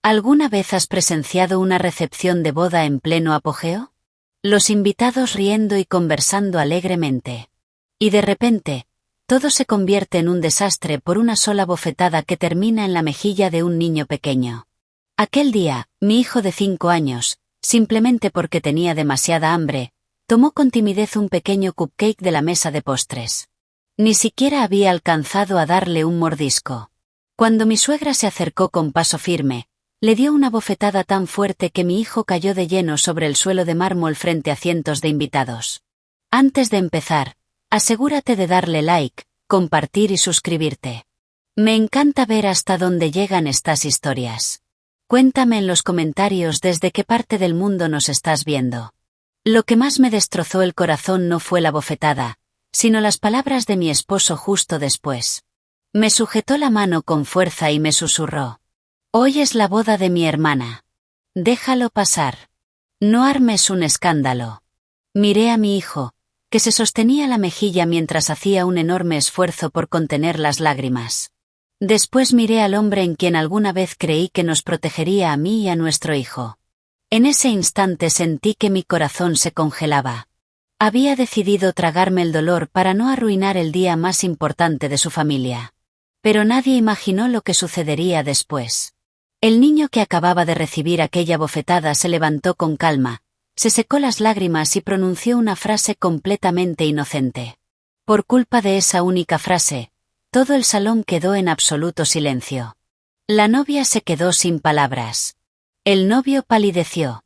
¿Alguna vez has presenciado una recepción de boda en pleno apogeo? Los invitados riendo y conversando alegremente. Y de repente, todo se convierte en un desastre por una sola bofetada que termina en la mejilla de un niño pequeño. Aquel día, mi hijo de 5 años, simplemente porque tenía demasiada hambre, tomó con timidez un pequeño cupcake de la mesa de postres. Ni siquiera había alcanzado a darle un mordisco. Cuando mi suegra se acercó con paso firme, le dio una bofetada tan fuerte que mi hijo cayó de lleno sobre el suelo de mármol frente a cientos de invitados. Antes de empezar, asegúrate de darle like, compartir y suscribirte. Me encanta ver hasta dónde llegan estas historias. Cuéntame en los comentarios desde qué parte del mundo nos estás viendo. Lo que más me destrozó el corazón no fue la bofetada, sino las palabras de mi esposo justo después. Me sujetó la mano con fuerza y me susurró: «Hoy es la boda de mi hermana. Déjalo pasar. No armes un escándalo». Miré a mi hijo, que se sostenía la mejilla mientras hacía un enorme esfuerzo por contener las lágrimas. Después miré al hombre en quien alguna vez creí que nos protegería a mí y a nuestro hijo. En ese instante sentí que mi corazón se congelaba. Había decidido tragarme el dolor para no arruinar el día más importante de su familia. Pero nadie imaginó lo que sucedería después. El niño que acababa de recibir aquella bofetada se levantó con calma, se secó las lágrimas y pronunció una frase completamente inocente. Por culpa de esa única frase, todo el salón quedó en absoluto silencio. La novia se quedó sin palabras. El novio palideció.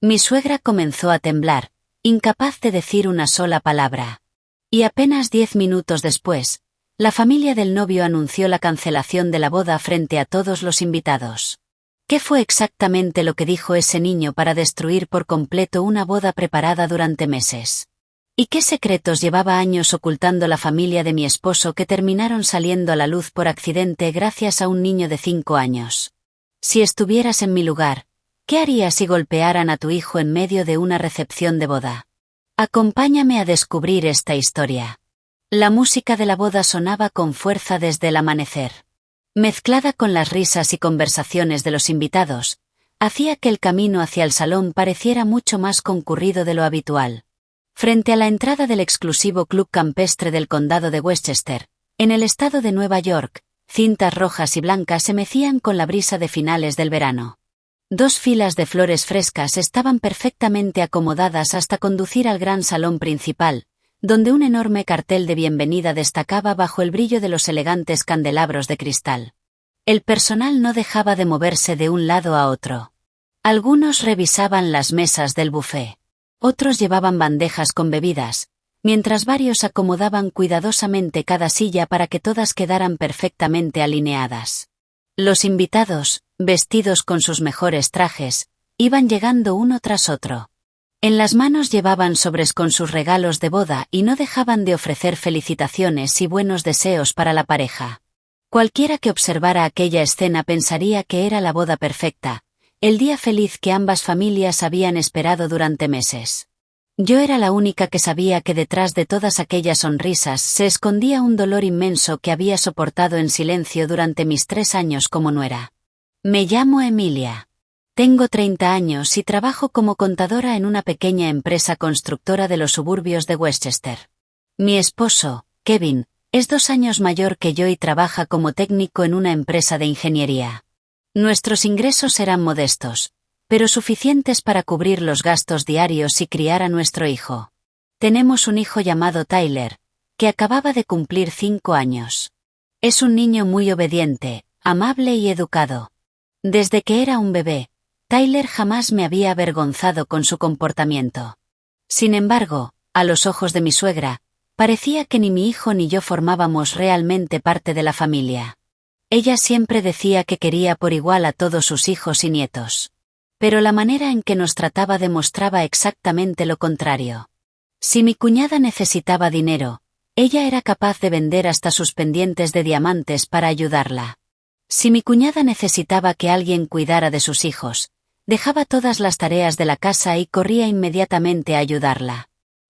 Mi suegra comenzó a temblar, incapaz de decir una sola palabra. Y apenas 10 minutos después, la familia del novio anunció la cancelación de la boda frente a todos los invitados. ¿Qué fue exactamente lo que dijo ese niño para destruir por completo una boda preparada durante meses? ¿Y qué secretos llevaba años ocultando la familia de mi esposo que terminaron saliendo a la luz por accidente gracias a un niño de 5 años? Si estuvieras en mi lugar, ¿qué harías si golpearan a tu hijo en medio de una recepción de boda? Acompáñame a descubrir esta historia. La música de la boda sonaba con fuerza desde el amanecer. Mezclada con las risas y conversaciones de los invitados, hacía que el camino hacia el salón pareciera mucho más concurrido de lo habitual. Frente a la entrada del exclusivo club campestre del condado de Westchester, en el estado de Nueva York, cintas rojas y blancas se mecían con la brisa de finales del verano. 2 filas de flores frescas estaban perfectamente acomodadas hasta conducir al gran salón principal, donde un enorme cartel de bienvenida destacaba bajo el brillo de los elegantes candelabros de cristal. El personal no dejaba de moverse de un lado a otro. Algunos revisaban las mesas del buffet. Otros llevaban bandejas con bebidas, mientras varios acomodaban cuidadosamente cada silla para que todas quedaran perfectamente alineadas. Los invitados, vestidos con sus mejores trajes, iban llegando uno tras otro. En las manos llevaban sobres con sus regalos de boda y no dejaban de ofrecer felicitaciones y buenos deseos para la pareja. Cualquiera que observara aquella escena pensaría que era la boda perfecta, el día feliz que ambas familias habían esperado durante meses. Yo era la única que sabía que detrás de todas aquellas sonrisas se escondía un dolor inmenso que había soportado en silencio durante mis 3 años como nuera. Me llamo Emilia. Tengo 30 años y trabajo como contadora en una pequeña empresa constructora de los suburbios de Westchester. Mi esposo, Kevin, es 2 años mayor que yo y trabaja como técnico en una empresa de ingeniería. Nuestros ingresos eran modestos, pero suficientes para cubrir los gastos diarios y criar a nuestro hijo. Tenemos un hijo llamado Tyler, que acababa de cumplir 5 años. Es un niño muy obediente, amable y educado. Desde que era un bebé, Tyler jamás me había avergonzado con su comportamiento. Sin embargo, a los ojos de mi suegra, parecía que ni mi hijo ni yo formábamos realmente parte de la familia. Ella siempre decía que quería por igual a todos sus hijos y nietos. Pero la manera en que nos trataba demostraba exactamente lo contrario. Si mi cuñada necesitaba dinero, ella era capaz de vender hasta sus pendientes de diamantes para ayudarla. Si mi cuñada necesitaba que alguien cuidara de sus hijos, dejaba todas las tareas de la casa y corría inmediatamente a ayudarla.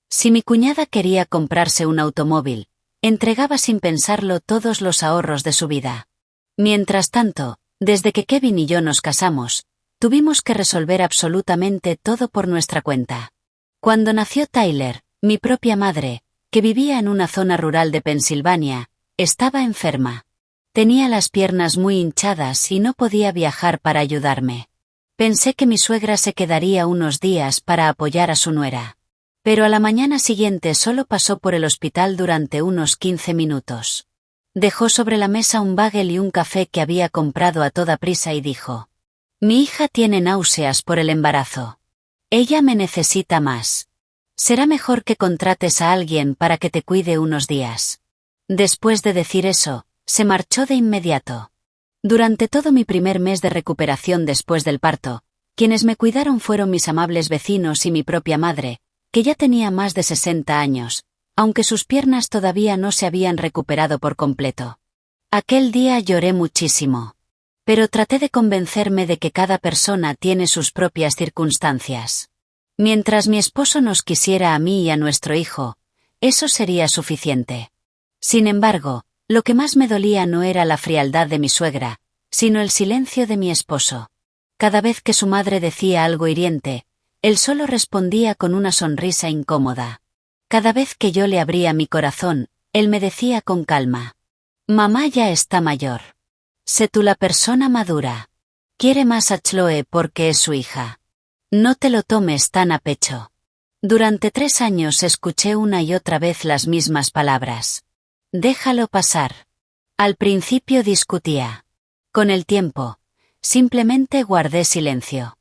Si mi cuñada quería comprarse un automóvil, entregaba sin pensarlo todos los ahorros de su vida. Mientras tanto, Desde que Kevin y yo nos casamos, tuvimos que resolver absolutamente todo por nuestra cuenta. Cuando nació Tyler, mi propia madre, que vivía en una zona rural de Pensilvania, estaba enferma. Tenía las piernas muy hinchadas y no podía viajar para ayudarme. Pensé que mi suegra se quedaría unos días para apoyar a su nuera. Pero a la mañana siguiente solo pasó por el hospital durante unos 15 minutos. Dejó sobre la mesa un bagel y un café que había comprado a toda prisa y dijo: «Mi hija tiene náuseas por el embarazo. Ella me necesita más. Será mejor que contrates a alguien para que te cuide unos días». Después de decir eso, se marchó de inmediato. Durante todo mi primer mes de recuperación después del parto, quienes me cuidaron fueron mis amables vecinos y mi propia madre, que ya tenía más de 60 años, aunque sus piernas todavía no se habían recuperado por completo. Aquel día lloré muchísimo. Pero traté de convencerme de que cada persona tiene sus propias circunstancias. Mientras mi esposo nos quisiera a mí y a nuestro hijo, eso sería suficiente. Sin embargo, lo que más me dolía no era la frialdad de mi suegra, sino el silencio de mi esposo. Cada vez que su madre decía algo hiriente, él solo respondía con una sonrisa incómoda. Cada vez que yo le abría mi corazón, él me decía con calma: «Mamá ya está mayor. Sé tú la persona madura. Quiere más a Chloe porque es su hija. No te lo tomes tan a pecho». Durante 3 años escuché una y otra vez las mismas palabras. Déjalo pasar. Al principio discutía. Con el tiempo, simplemente guardé silencio.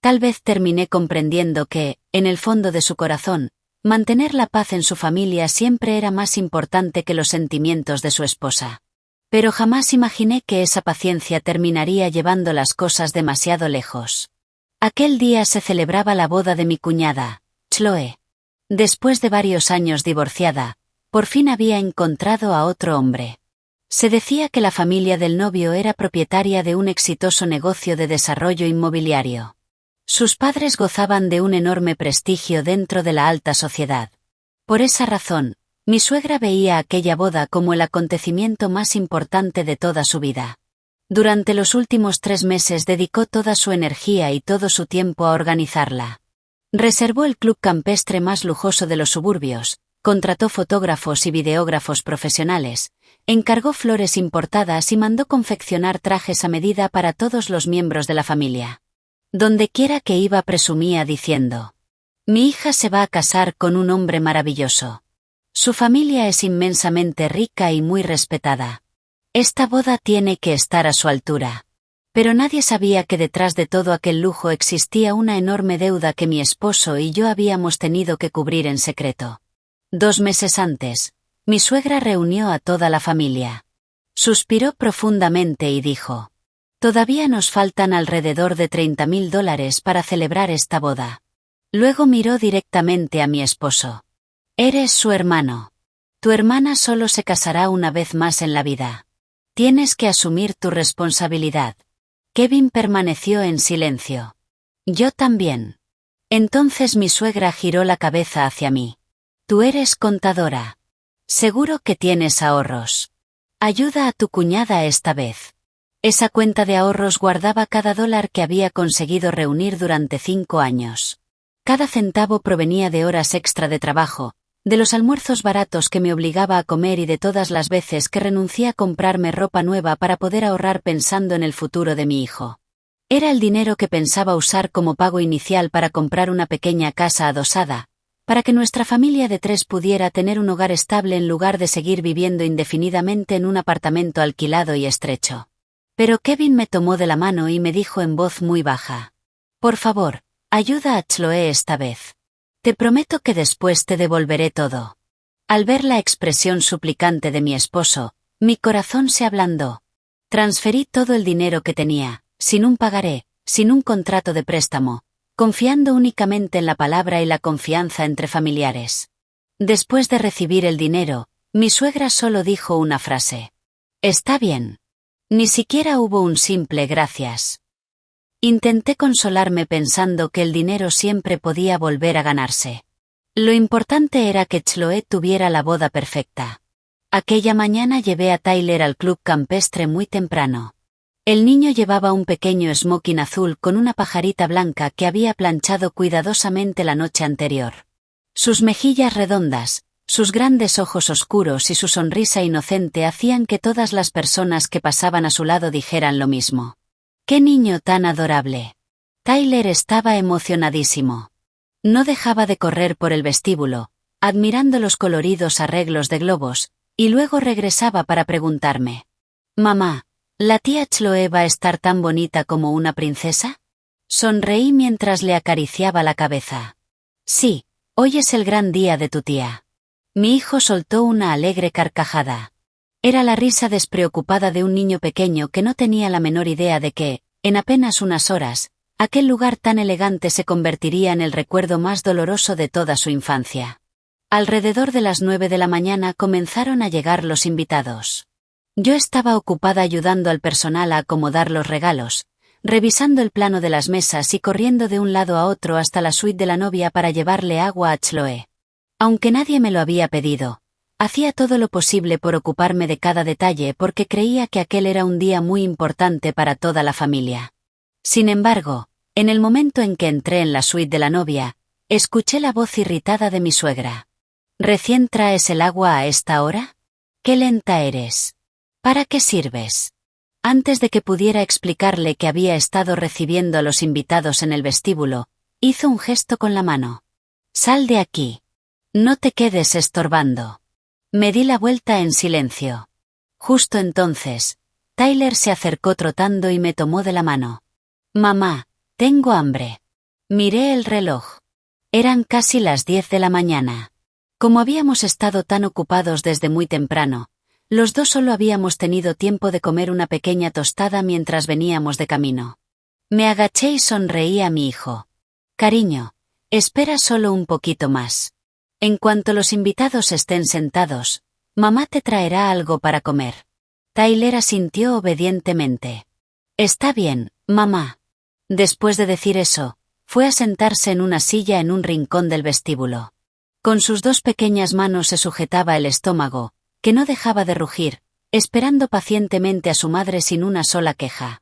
Tal vez terminé comprendiendo que, en el fondo de su corazón, mantener la paz en su familia siempre era más importante que los sentimientos de su esposa. Pero jamás imaginé que esa paciencia terminaría llevando las cosas demasiado lejos. Aquel día se celebraba la boda de mi cuñada, Chloe. Después de varios años divorciada, por fin había encontrado a otro hombre. Se decía que la familia del novio era propietaria de un exitoso negocio de desarrollo inmobiliario. Sus padres gozaban de un enorme prestigio dentro de la alta sociedad. Por esa razón, mi suegra veía aquella boda como el acontecimiento más importante de toda su vida. Durante los últimos 3 meses dedicó toda su energía y todo su tiempo a organizarla. Reservó el club campestre más lujoso de los suburbios, contrató fotógrafos y videógrafos profesionales, encargó flores importadas y mandó confeccionar trajes a medida para todos los miembros de la familia. Dondequiera que iba presumía diciendo: «Mi hija se va a casar con un hombre maravilloso. Su familia es inmensamente rica y muy respetada. Esta boda tiene que estar a su altura». Pero nadie sabía que detrás de todo aquel lujo existía una enorme deuda que mi esposo y yo habíamos tenido que cubrir en secreto. 2 meses antes, mi suegra reunió a toda la familia. Suspiró profundamente y dijo: «Todavía nos faltan alrededor de $30,000 para celebrar esta boda». Luego miró directamente a mi esposo. «Eres su hermano. Tu hermana solo se casará una vez más en la vida. Tienes que asumir tu responsabilidad». Kevin permaneció en silencio. «Yo también». Entonces mi suegra giró la cabeza hacia mí. «Tú eres contadora. Seguro que tienes ahorros. Ayuda a tu cuñada esta vez». Esa cuenta de ahorros guardaba cada dólar que había conseguido reunir durante 5 años. Cada centavo provenía de horas extra de trabajo, de los almuerzos baratos que me obligaba a comer y de todas las veces que renuncié a comprarme ropa nueva para poder ahorrar pensando en el futuro de mi hijo. Era el dinero que pensaba usar como pago inicial para comprar una pequeña casa adosada, para que nuestra familia de 3 pudiera tener un hogar estable en lugar de seguir viviendo indefinidamente en un apartamento alquilado y estrecho. Pero Kevin me tomó de la mano y me dijo en voz muy baja: «Por favor, ayuda a Chloe esta vez. Te prometo que después te devolveré todo». Al ver la expresión suplicante de mi esposo, mi corazón se ablandó. Transferí todo el dinero que tenía, sin un pagaré, sin un contrato de préstamo, confiando únicamente en la palabra y la confianza entre familiares. Después de recibir el dinero, mi suegra solo dijo una frase: «Está bien». Ni siquiera hubo un simple gracias. Intenté consolarme pensando que el dinero siempre podía volver a ganarse. Lo importante era que Chloe tuviera la boda perfecta. Aquella mañana llevé a Tyler al club campestre muy temprano. El niño llevaba un pequeño smoking azul con una pajarita blanca que había planchado cuidadosamente la noche anterior. Sus mejillas redondas, sus grandes ojos oscuros y su sonrisa inocente hacían que todas las personas que pasaban a su lado dijeran lo mismo. ¡Qué niño tan adorable! Tyler estaba emocionadísimo. No dejaba de correr por el vestíbulo, admirando los coloridos arreglos de globos, y luego regresaba para preguntarme: «Mamá, ¿la tía Chloe va a estar tan bonita como una princesa?» Sonreí mientras le acariciaba la cabeza. «Sí, hoy es el gran día de tu tía». Mi hijo soltó una alegre carcajada. Era la risa despreocupada de un niño pequeño que no tenía la menor idea de que, en apenas unas horas, aquel lugar tan elegante se convertiría en el recuerdo más doloroso de toda su infancia. Alrededor de las 9 de la mañana comenzaron a llegar los invitados. Yo estaba ocupada ayudando al personal a acomodar los regalos, revisando el plano de las mesas y corriendo de un lado a otro hasta la suite de la novia para llevarle agua a Chloe. Aunque nadie me lo había pedido, hacía todo lo posible por ocuparme de cada detalle porque creía que aquel era un día muy importante para toda la familia. Sin embargo, en el momento en que entré en la suite de la novia, escuché la voz irritada de mi suegra. «¿Recién traes el agua a esta hora? ¡Qué lenta eres! ¿Para qué sirves?» Antes de que pudiera explicarle que había estado recibiendo a los invitados en el vestíbulo, hizo un gesto con la mano. «Sal de aquí. No te quedes estorbando». Me di la vuelta en silencio. Justo entonces, Tyler se acercó trotando y me tomó de la mano. «Mamá, tengo hambre». Miré el reloj. Eran casi las 10 de la mañana. Como habíamos estado tan ocupados desde muy temprano, los dos solo habíamos tenido tiempo de comer una pequeña tostada mientras veníamos de camino. Me agaché y sonreí a mi hijo. «Cariño, espera solo un poquito más. En cuanto los invitados estén sentados, mamá te traerá algo para comer». Tyler asintió obedientemente. «Está bien, mamá». Después de decir eso, fue a sentarse en una silla en un rincón del vestíbulo. Con sus dos pequeñas manos se sujetaba el estómago, que no dejaba de rugir, esperando pacientemente a su madre sin una sola queja.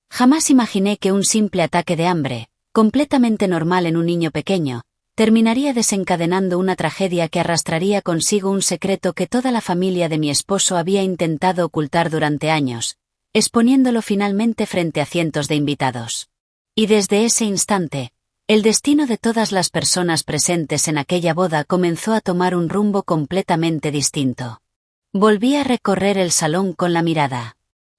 Jamás imaginé que un simple ataque de hambre, completamente normal en un niño pequeño, terminaría desencadenando una tragedia que arrastraría consigo un secreto que toda la familia de mi esposo había intentado ocultar durante años, exponiéndolo finalmente frente a cientos de invitados. Y desde ese instante, el destino de todas las personas presentes en aquella boda comenzó a tomar un rumbo completamente distinto. Volví a recorrer el salón con la mirada.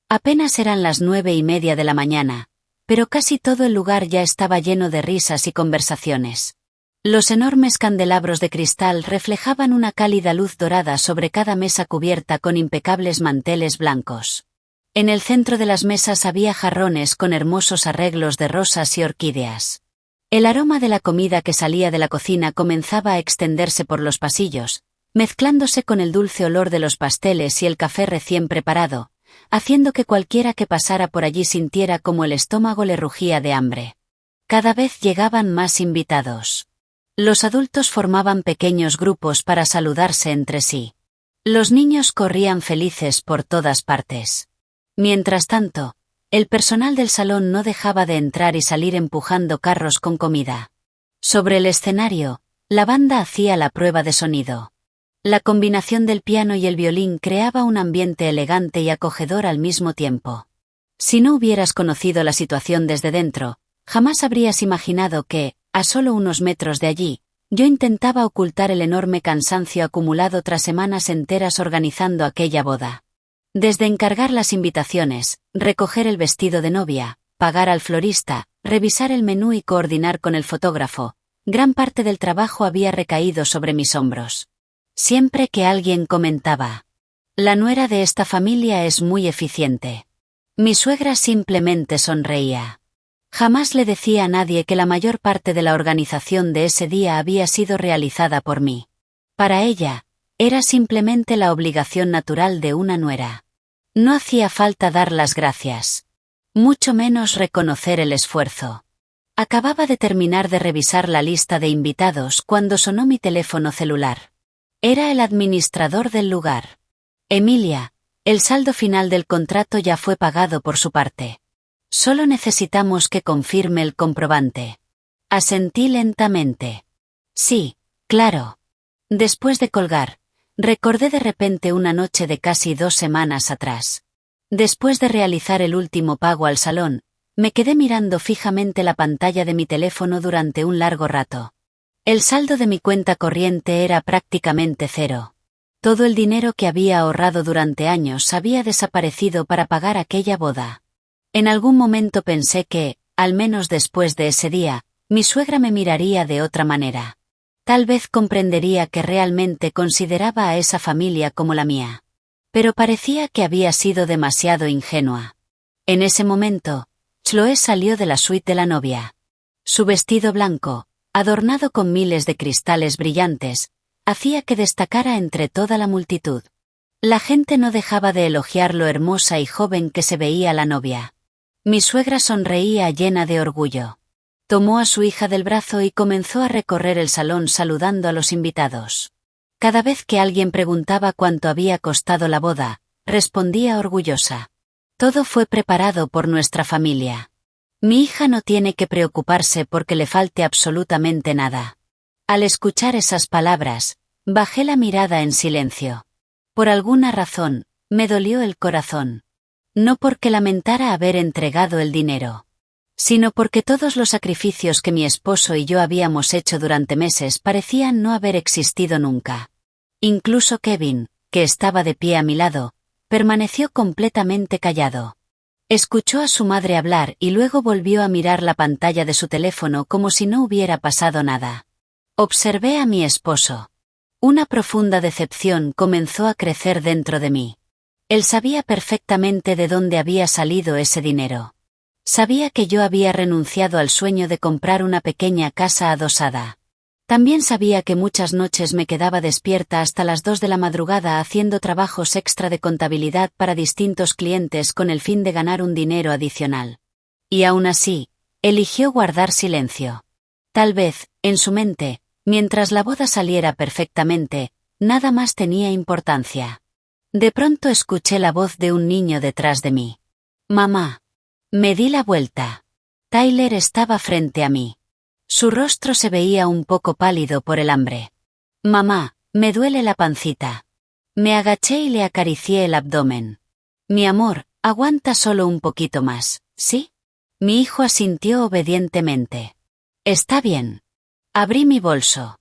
Apenas eran las 9:30 de la mañana, pero casi todo el lugar ya estaba lleno de risas y conversaciones. Los enormes candelabros de cristal reflejaban una cálida luz dorada sobre cada mesa cubierta con impecables manteles blancos. En el centro de las mesas había jarrones con hermosos arreglos de rosas y orquídeas. El aroma de la comida que salía de la cocina comenzaba a extenderse por los pasillos, mezclándose con el dulce olor de los pasteles y el café recién preparado, haciendo que cualquiera que pasara por allí sintiera como el estómago le rugía de hambre. Cada vez llegaban más invitados. Los adultos formaban pequeños grupos para saludarse entre sí. Los niños corrían felices por todas partes. Mientras tanto, el personal del salón no dejaba de entrar y salir empujando carros con comida. Sobre el escenario, la banda hacía la prueba de sonido. La combinación del piano y el violín creaba un ambiente elegante y acogedor al mismo tiempo. Si no hubieras conocido la situación desde dentro, jamás habrías imaginado que, a solo unos metros de allí, yo intentaba ocultar el enorme cansancio acumulado tras semanas enteras organizando aquella boda. Desde encargar las invitaciones, recoger el vestido de novia, pagar al florista, revisar el menú y coordinar con el fotógrafo, gran parte del trabajo había recaído sobre mis hombros. Siempre que alguien comentaba: «La nuera de esta familia es muy eficiente», mi suegra simplemente sonreía. Jamás le decía a nadie que la mayor parte de la organización de ese día había sido realizada por mí. Para ella, era simplemente la obligación natural de una nuera. No hacía falta dar las gracias. Mucho menos reconocer el esfuerzo. Acababa de terminar de revisar la lista de invitados cuando sonó mi teléfono celular. Era el administrador del lugar. «Emilia, El saldo final del contrato ya fue pagado por su parte. Solo necesitamos que confirme el comprobante. Asentí lentamente. Sí, claro. Después de colgar, recordé de repente una noche de casi 2 semanas atrás. Después de realizar el último pago al salón, me quedé mirando fijamente la pantalla de mi teléfono durante un largo rato. El saldo de mi cuenta corriente era prácticamente cero. Todo el dinero que había ahorrado durante años había desaparecido para pagar aquella boda. En algún momento pensé que, al menos después de ese día, mi suegra me miraría de otra manera. Tal vez comprendería que realmente consideraba a esa familia como la mía. Pero parecía que había sido demasiado ingenua. En ese momento, Chloé salió de la suite de la novia. Su vestido blanco, adornado con miles de cristales brillantes, hacía que destacara entre toda la multitud. La gente no dejaba de elogiar lo hermosa y joven que se veía la novia. Mi suegra sonreía llena de orgullo. Tomó a su hija del brazo y comenzó a recorrer el salón saludando a los invitados. Cada vez que alguien preguntaba cuánto había costado la boda, respondía orgullosa. Todo fue preparado por nuestra familia. Mi hija no tiene que preocuparse porque le falte absolutamente nada. Al escuchar esas palabras, bajé la mirada en silencio. Por alguna razón, me dolió el corazón. No porque lamentara haber entregado el dinero, sino porque todos los sacrificios que mi esposo y yo habíamos hecho durante meses parecían no haber existido nunca. Incluso Kevin, que estaba de pie a mi lado, permaneció completamente callado. Escuchó a su madre hablar y luego volvió a mirar la pantalla de su teléfono como si no hubiera pasado nada. Observé a mi esposo. Una profunda decepción comenzó a crecer dentro de mí. Él sabía perfectamente de dónde había salido ese dinero. Sabía que yo había renunciado al sueño de comprar una pequeña casa adosada. También sabía que muchas noches me quedaba despierta hasta las 2 de la madrugada haciendo trabajos extra de contabilidad para distintos clientes con el fin de ganar un dinero adicional. Y aún así, eligió guardar silencio. Tal vez, en su mente, mientras la boda saliera perfectamente, nada más tenía importancia. De pronto escuché la voz de un niño detrás de mí. «Mamá». Me di la vuelta. Tyler estaba frente a mí. Su rostro se veía un poco pálido por el hambre. «Mamá, me duele la pancita». Me agaché y le acaricié el abdomen. «Mi amor, aguanta solo un poquito más, ¿sí?» Mi hijo asintió obedientemente. «Está bien». Abrí mi bolso.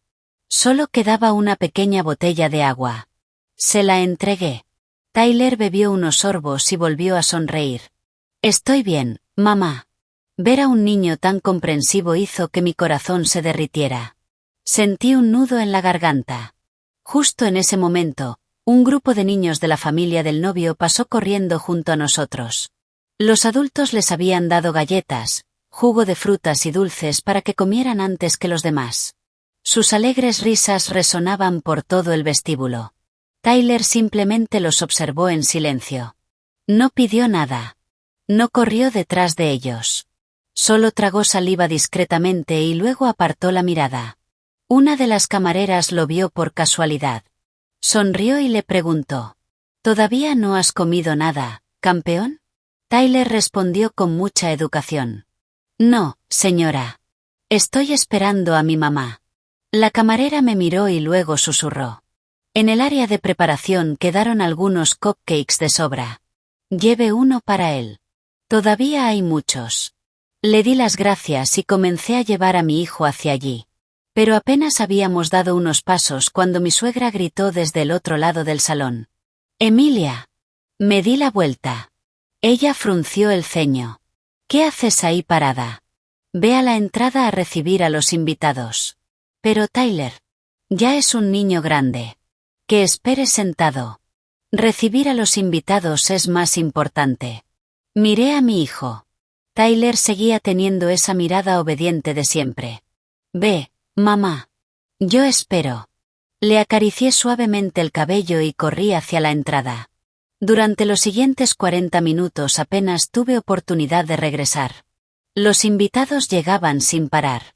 Solo quedaba una pequeña botella de agua. Se la entregué. Tyler bebió unos sorbos y volvió a sonreír. «Estoy bien, mamá». Ver a un niño tan comprensivo hizo que mi corazón se derritiera. Sentí un nudo en la garganta. Justo en ese momento, un grupo de niños de la familia del novio pasó corriendo junto a nosotros. Los adultos les habían dado galletas, jugo de frutas y dulces para que comieran antes que los demás. Sus alegres risas resonaban por todo el vestíbulo. Tyler simplemente los observó en silencio. No pidió nada. No corrió detrás de ellos. Solo tragó saliva discretamente y luego apartó la mirada. Una de las camareras lo vio por casualidad. Sonrió y le preguntó: «¿Todavía no has comido nada, campeón?» Tyler respondió con mucha educación: «No, señora. Estoy esperando a mi mamá». La camarera me miró y luego susurró: «En el área de preparación quedaron algunos cupcakes de sobra. Lleve uno para él. Todavía hay muchos». Le di las gracias y comencé a llevar a mi hijo hacia allí. Pero apenas habíamos dado unos pasos cuando mi suegra gritó desde el otro lado del salón: «Emilia». Me di la vuelta. Ella frunció el ceño. «¿Qué haces ahí parada? Ve a la entrada a recibir a los invitados». «Pero Tyler, ya es un niño grande. Que espere sentado. Recibir a los invitados es más importante». Miré a mi hijo. Tyler seguía teniendo esa mirada obediente de siempre. «Ve, mamá. Yo espero». Le acaricié suavemente el cabello y corrí hacia la entrada. Durante los siguientes 40 minutos apenas tuve oportunidad de regresar. Los invitados llegaban sin parar.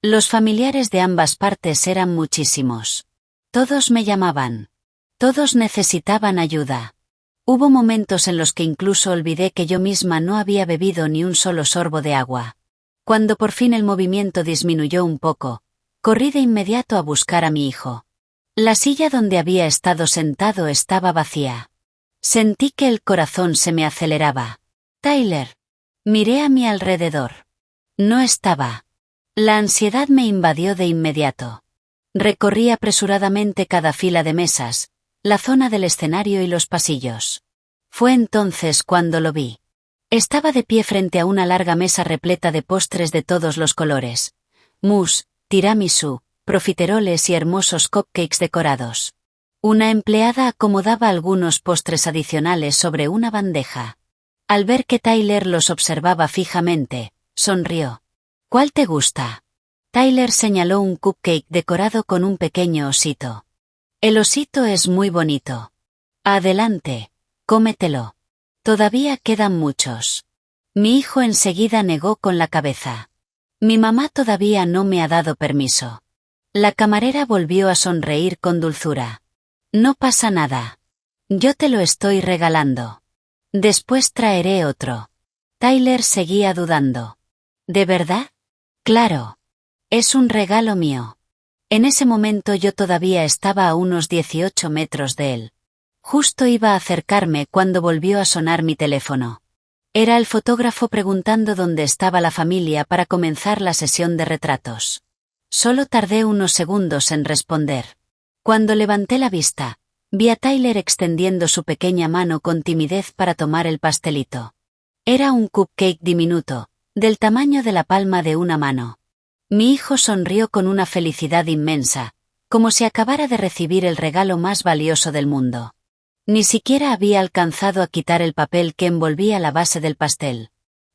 Los familiares de ambas partes eran muchísimos. Todos me llamaban. Todos necesitaban ayuda. Hubo momentos en los que incluso olvidé que yo misma no había bebido ni un solo sorbo de agua. Cuando por fin el movimiento disminuyó un poco, corrí de inmediato a buscar a mi hijo. La silla donde había estado sentado estaba vacía. Sentí que el corazón se me aceleraba. Tyler. Miré a mi alrededor. No estaba. La ansiedad me invadió de inmediato. Recorrí apresuradamente cada fila de mesas, la zona del escenario y los pasillos. Fue entonces cuando lo vi. Estaba de pie frente a una larga mesa repleta de postres de todos los colores. Mousse, tiramisú, profiteroles y hermosos cupcakes decorados. Una empleada acomodaba algunos postres adicionales sobre una bandeja. Al ver que Tyler los observaba fijamente, sonrió. ¿Cuál te gusta? Tyler señaló un cupcake decorado con un pequeño osito. El osito es muy bonito. Adelante, cómetelo. Todavía quedan muchos. Mi hijo enseguida negó con la cabeza. Mi mamá todavía no me ha dado permiso. La camarera volvió a sonreír con dulzura. No pasa nada. Yo te lo estoy regalando. Después traeré otro. Tyler seguía dudando. ¿De verdad? Claro. Es un regalo mío. En ese momento yo todavía estaba a unos 18 metros de él. Justo iba a acercarme cuando volvió a sonar mi teléfono. Era el fotógrafo preguntando dónde estaba la familia para comenzar la sesión de retratos. Solo tardé unos segundos en responder. Cuando levanté la vista, vi a Tyler extendiendo su pequeña mano con timidez para tomar el pastelito. Era un cupcake diminuto, del tamaño de la palma de una mano. Mi hijo sonrió con una felicidad inmensa, como si acabara de recibir el regalo más valioso del mundo. Ni siquiera había alcanzado a quitar el papel que envolvía la base del pastel.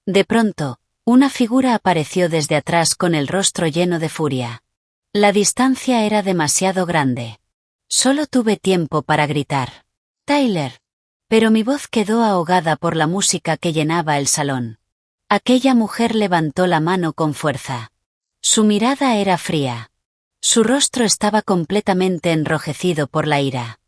De pronto, una figura apareció desde atrás con el rostro lleno de furia. La distancia era demasiado grande. Solo tuve tiempo para gritar. «Tyler». Pero mi voz quedó ahogada por la música que llenaba el salón. Aquella mujer levantó la mano con fuerza. Su mirada era fría. Su rostro estaba completamente enrojecido por la ira.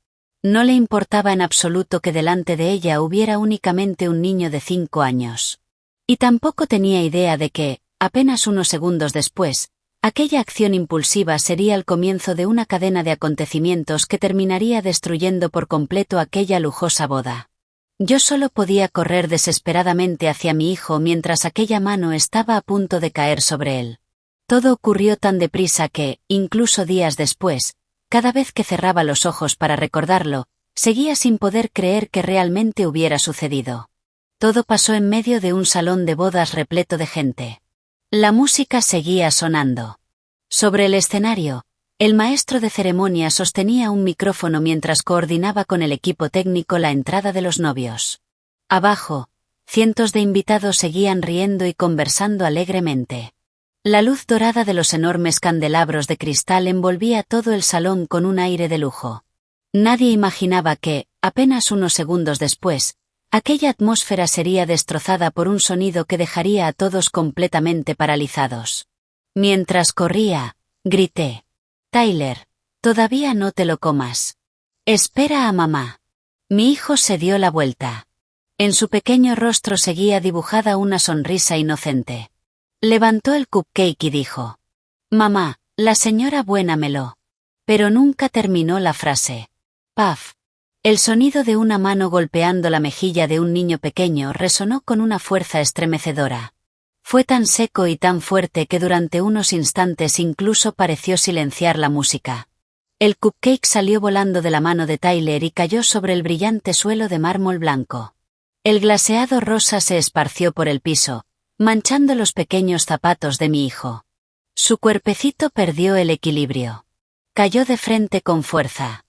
No le importaba en absoluto que delante de ella hubiera únicamente un niño de 5 años. Y tampoco tenía idea de que, apenas unos segundos después, aquella acción impulsiva sería el comienzo de una cadena de acontecimientos que terminaría destruyendo por completo aquella lujosa boda. Yo solo podía correr desesperadamente hacia mi hijo mientras aquella mano estaba a punto de caer sobre él. Todo ocurrió tan deprisa que, incluso días después, cada vez que cerraba los ojos para recordarlo, seguía sin poder creer que realmente hubiera sucedido. Todo pasó en medio de un salón de bodas repleto de gente. La música seguía sonando. Sobre el escenario, el maestro de ceremonia sostenía un micrófono mientras coordinaba con el equipo técnico la entrada de los novios. Abajo, cientos de invitados seguían riendo y conversando alegremente. La luz dorada de los enormes candelabros de cristal envolvía todo el salón con un aire de lujo. Nadie imaginaba que, apenas unos segundos después, aquella atmósfera sería destrozada por un sonido que dejaría a todos completamente paralizados. Mientras corría, grité: «Tyler, todavía no te lo comas. Espera a mamá». Mi hijo se dio la vuelta. En su pequeño rostro seguía dibujada una sonrisa inocente. Levantó el cupcake y dijo: «Mamá, la señora buena me lo». Pero nunca terminó la frase. «Paf». El sonido de una mano golpeando la mejilla de un niño pequeño resonó con una fuerza estremecedora. Fue tan seco y tan fuerte que durante unos instantes incluso pareció silenciar la música. El cupcake salió volando de la mano de Tyler y cayó sobre el brillante suelo de mármol blanco. El glaseado rosa se esparció por el piso, manchando los pequeños zapatos de mi hijo. Su cuerpecito perdió el equilibrio. Cayó de frente con fuerza.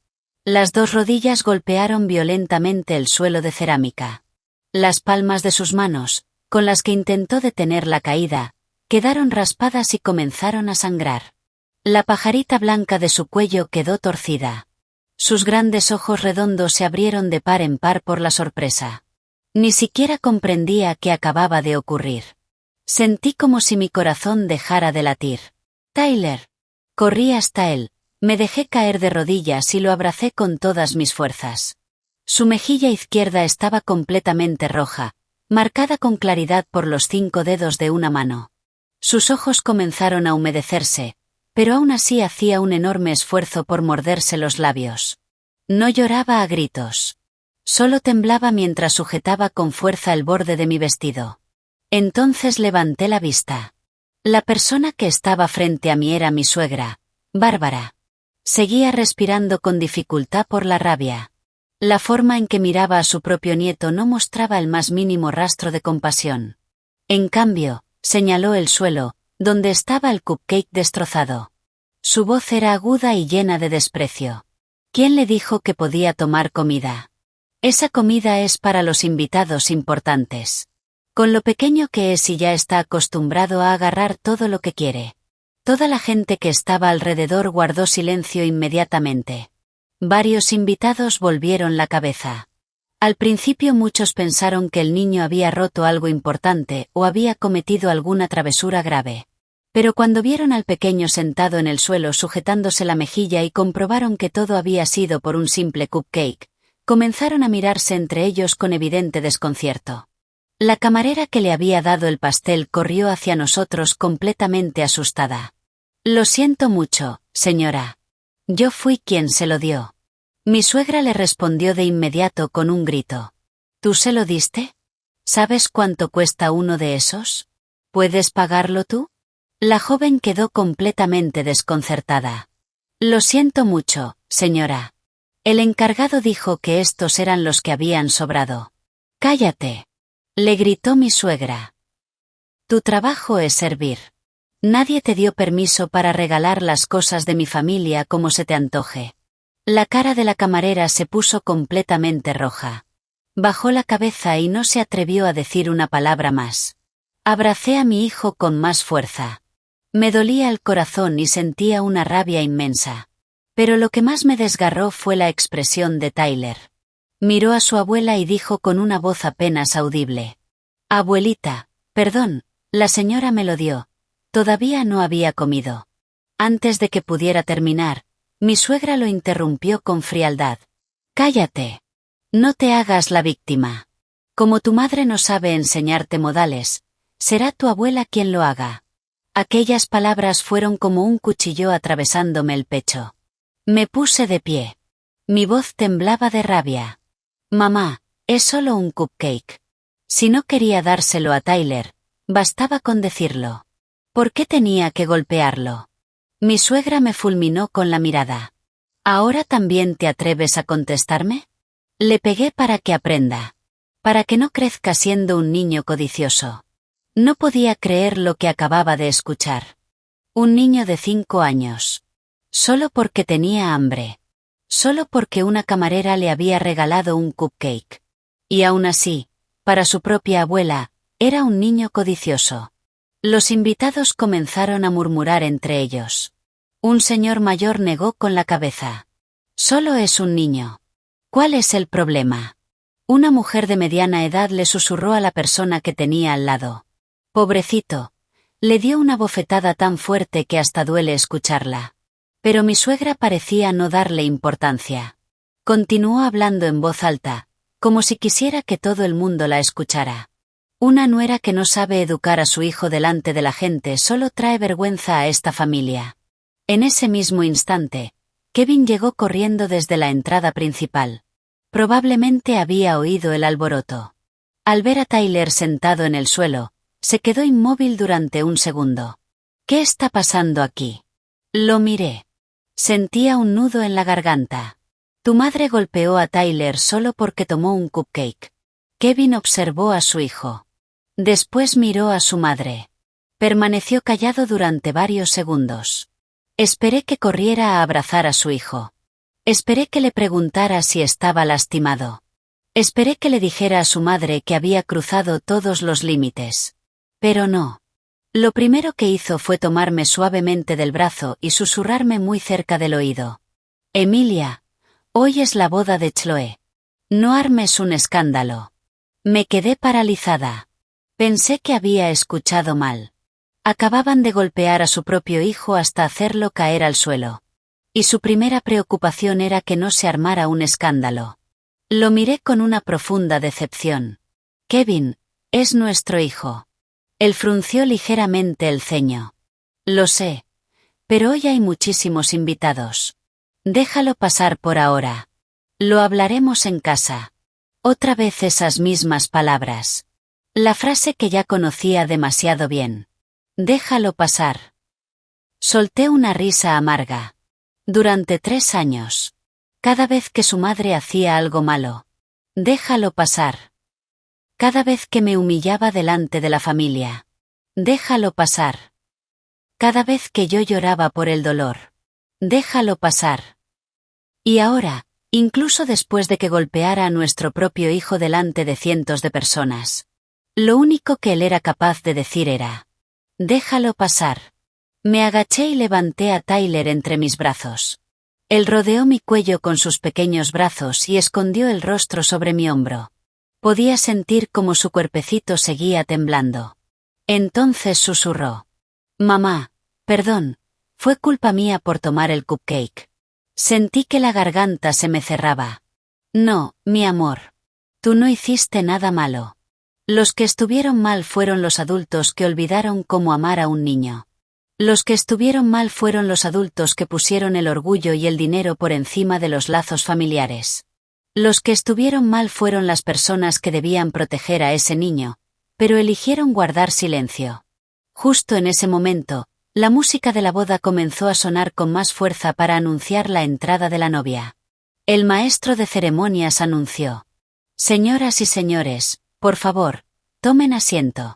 Las dos rodillas golpearon violentamente el suelo de cerámica. Las palmas de sus manos, con las que intentó detener la caída, quedaron raspadas y comenzaron a sangrar. La pajarita blanca de su cuello quedó torcida. Sus grandes ojos redondos se abrieron de par en par por la sorpresa. Ni siquiera comprendía qué acababa de ocurrir. Sentí como si mi corazón dejara de latir. «Tyler». Corrí hasta él, me dejé caer de rodillas y lo abracé con todas mis fuerzas. Su mejilla izquierda estaba completamente roja, marcada con claridad por los 5 dedos de una mano. Sus ojos comenzaron a humedecerse, pero aún así hacía un enorme esfuerzo por morderse los labios. No lloraba a gritos. Solo temblaba mientras sujetaba con fuerza el borde de mi vestido. Entonces levanté la vista. La persona que estaba frente a mí era mi suegra, Bárbara. Seguía respirando con dificultad por la rabia. La forma en que miraba a su propio nieto no mostraba el más mínimo rastro de compasión. En cambio, señaló el suelo, donde estaba el cupcake destrozado. Su voz era aguda y llena de desprecio. ¿Quién le dijo que podía tomar comida? Esa comida es para los invitados importantes. Con lo pequeño que es y ya está acostumbrado a agarrar todo lo que quiere. Toda la gente que estaba alrededor guardó silencio inmediatamente. Varios invitados volvieron la cabeza. Al principio muchos pensaron que el niño había roto algo importante o había cometido alguna travesura grave. Pero cuando vieron al pequeño sentado en el suelo sujetándose la mejilla y comprobaron que todo había sido por un simple cupcake, comenzaron a mirarse entre ellos con evidente desconcierto. La camarera que le había dado el pastel corrió hacia nosotros completamente asustada. Lo siento mucho, señora. Yo fui quien se lo dio. Mi suegra le respondió de inmediato con un grito. ¿Tú se lo diste? ¿Sabes cuánto cuesta uno de esos? ¿Puedes pagarlo tú? La joven quedó completamente desconcertada. Lo siento mucho, señora. El encargado dijo que estos eran los que habían sobrado. Cállate. Le gritó mi suegra. Tu trabajo es servir. Nadie te dio permiso para regalar las cosas de mi familia como se te antoje. La cara de la camarera se puso completamente roja. Bajó la cabeza y no se atrevió a decir una palabra más. Abracé a mi hijo con más fuerza. Me dolía el corazón y sentía una rabia inmensa. Pero lo que más me desgarró fue la expresión de Tyler. Miró a su abuela y dijo con una voz apenas audible. Abuelita, perdón, la señora me lo dio. Todavía no había comido. Antes de que pudiera terminar, mi suegra lo interrumpió con frialdad. Cállate. No te hagas la víctima. Como tu madre no sabe enseñarte modales, será tu abuela quien lo haga. Aquellas palabras fueron como un cuchillo atravesándome el pecho. Me puse de pie. Mi voz temblaba de rabia. Mamá, es solo un cupcake. Si no quería dárselo a Tyler, bastaba con decirlo. ¿Por qué tenía que golpearlo? Mi suegra me fulminó con la mirada. ¿Ahora también te atreves a contestarme? Le pegué para que aprenda. Para que no crezca siendo un niño codicioso. No podía creer lo que acababa de escuchar. Un niño de 5 años. Solo porque tenía hambre. Solo porque una camarera le había regalado un cupcake. Y aún así, para su propia abuela, era un niño codicioso. Los invitados comenzaron a murmurar entre ellos. Un señor mayor negó con la cabeza. Solo es un niño. ¿Cuál es el problema? Una mujer de mediana edad le susurró a la persona que tenía al lado. Pobrecito. Le dio una bofetada tan fuerte que hasta duele escucharla. Pero mi suegra parecía no darle importancia. Continuó hablando en voz alta, como si quisiera que todo el mundo la escuchara. Una nuera que no sabe educar a su hijo delante de la gente solo trae vergüenza a esta familia. En ese mismo instante, Kevin llegó corriendo desde la entrada principal. Probablemente había oído el alboroto. Al ver a Tyler sentado en el suelo, se quedó inmóvil durante un segundo. ¿Qué está pasando aquí? Lo miré. Sentía un nudo en la garganta. Tu madre golpeó a Tyler solo porque tomó un cupcake. Kevin observó a su hijo. Después miró a su madre. Permaneció callado durante varios segundos. Esperé que corriera a abrazar a su hijo. Esperé que le preguntara si estaba lastimado. Esperé que le dijera a su madre que había cruzado todos los límites. Pero no. Lo primero que hizo fue tomarme suavemente del brazo y susurrarme muy cerca del oído. Emilia, hoy es la boda de Chloe. No armes un escándalo. Me quedé paralizada. Pensé que había escuchado mal. Acababan de golpear a su propio hijo hasta hacerlo caer al suelo. Y su primera preocupación era que no se armara un escándalo. Lo miré con una profunda decepción. Kevin, es nuestro hijo. Él frunció ligeramente el ceño. Lo sé. Pero hoy hay muchísimos invitados. Déjalo pasar por ahora. Lo hablaremos en casa. Otra vez esas mismas palabras. La frase que ya conocía demasiado bien. Déjalo pasar. Solté una risa amarga. Durante 3 años. Cada vez que su madre hacía algo malo. Déjalo pasar. Cada vez que me humillaba delante de la familia. Déjalo pasar. Cada vez que yo lloraba por el dolor. Déjalo pasar. Y ahora, incluso después de que golpeara a nuestro propio hijo delante de cientos de personas. Lo único que él era capaz de decir era: déjalo pasar. Me agaché y levanté a Tyler entre mis brazos. Él rodeó mi cuello con sus pequeños brazos y escondió el rostro sobre mi hombro. Podía sentir cómo su cuerpecito seguía temblando. Entonces susurró: mamá, perdón, fue culpa mía por tomar el cupcake. Sentí que la garganta se me cerraba. No, mi amor. Tú no hiciste nada malo. Los que estuvieron mal fueron los adultos que olvidaron cómo amar a un niño. Los que estuvieron mal fueron los adultos que pusieron el orgullo y el dinero por encima de los lazos familiares. Los que estuvieron mal fueron las personas que debían proteger a ese niño, pero eligieron guardar silencio. Justo en ese momento, la música de la boda comenzó a sonar con más fuerza para anunciar la entrada de la novia. El maestro de ceremonias anunció: señoras y señores, por favor, tomen asiento.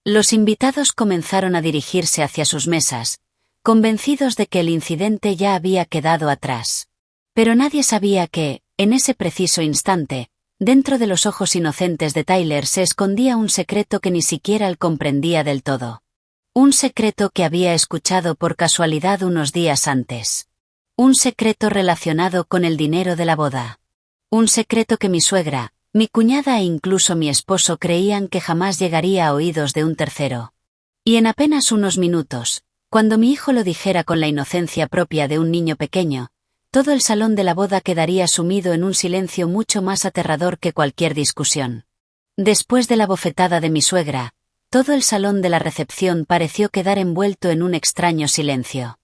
Los invitados comenzaron a dirigirse hacia sus mesas, convencidos de que el incidente ya había quedado atrás. Pero nadie sabía que, en ese preciso instante, dentro de los ojos inocentes de Tyler se escondía un secreto que ni siquiera él comprendía del todo. Un secreto que había escuchado por casualidad unos días antes. Un secreto relacionado con el dinero de la boda. Un secreto que mi suegra, mi cuñada e incluso mi esposo creían que jamás llegaría a oídos de un tercero. Y en apenas unos minutos, cuando mi hijo lo dijera con la inocencia propia de un niño pequeño, todo el salón de la boda quedaría sumido en un silencio mucho más aterrador que cualquier discusión. Después de la bofetada de mi suegra, todo el salón de la recepción pareció quedar envuelto en un extraño silencio.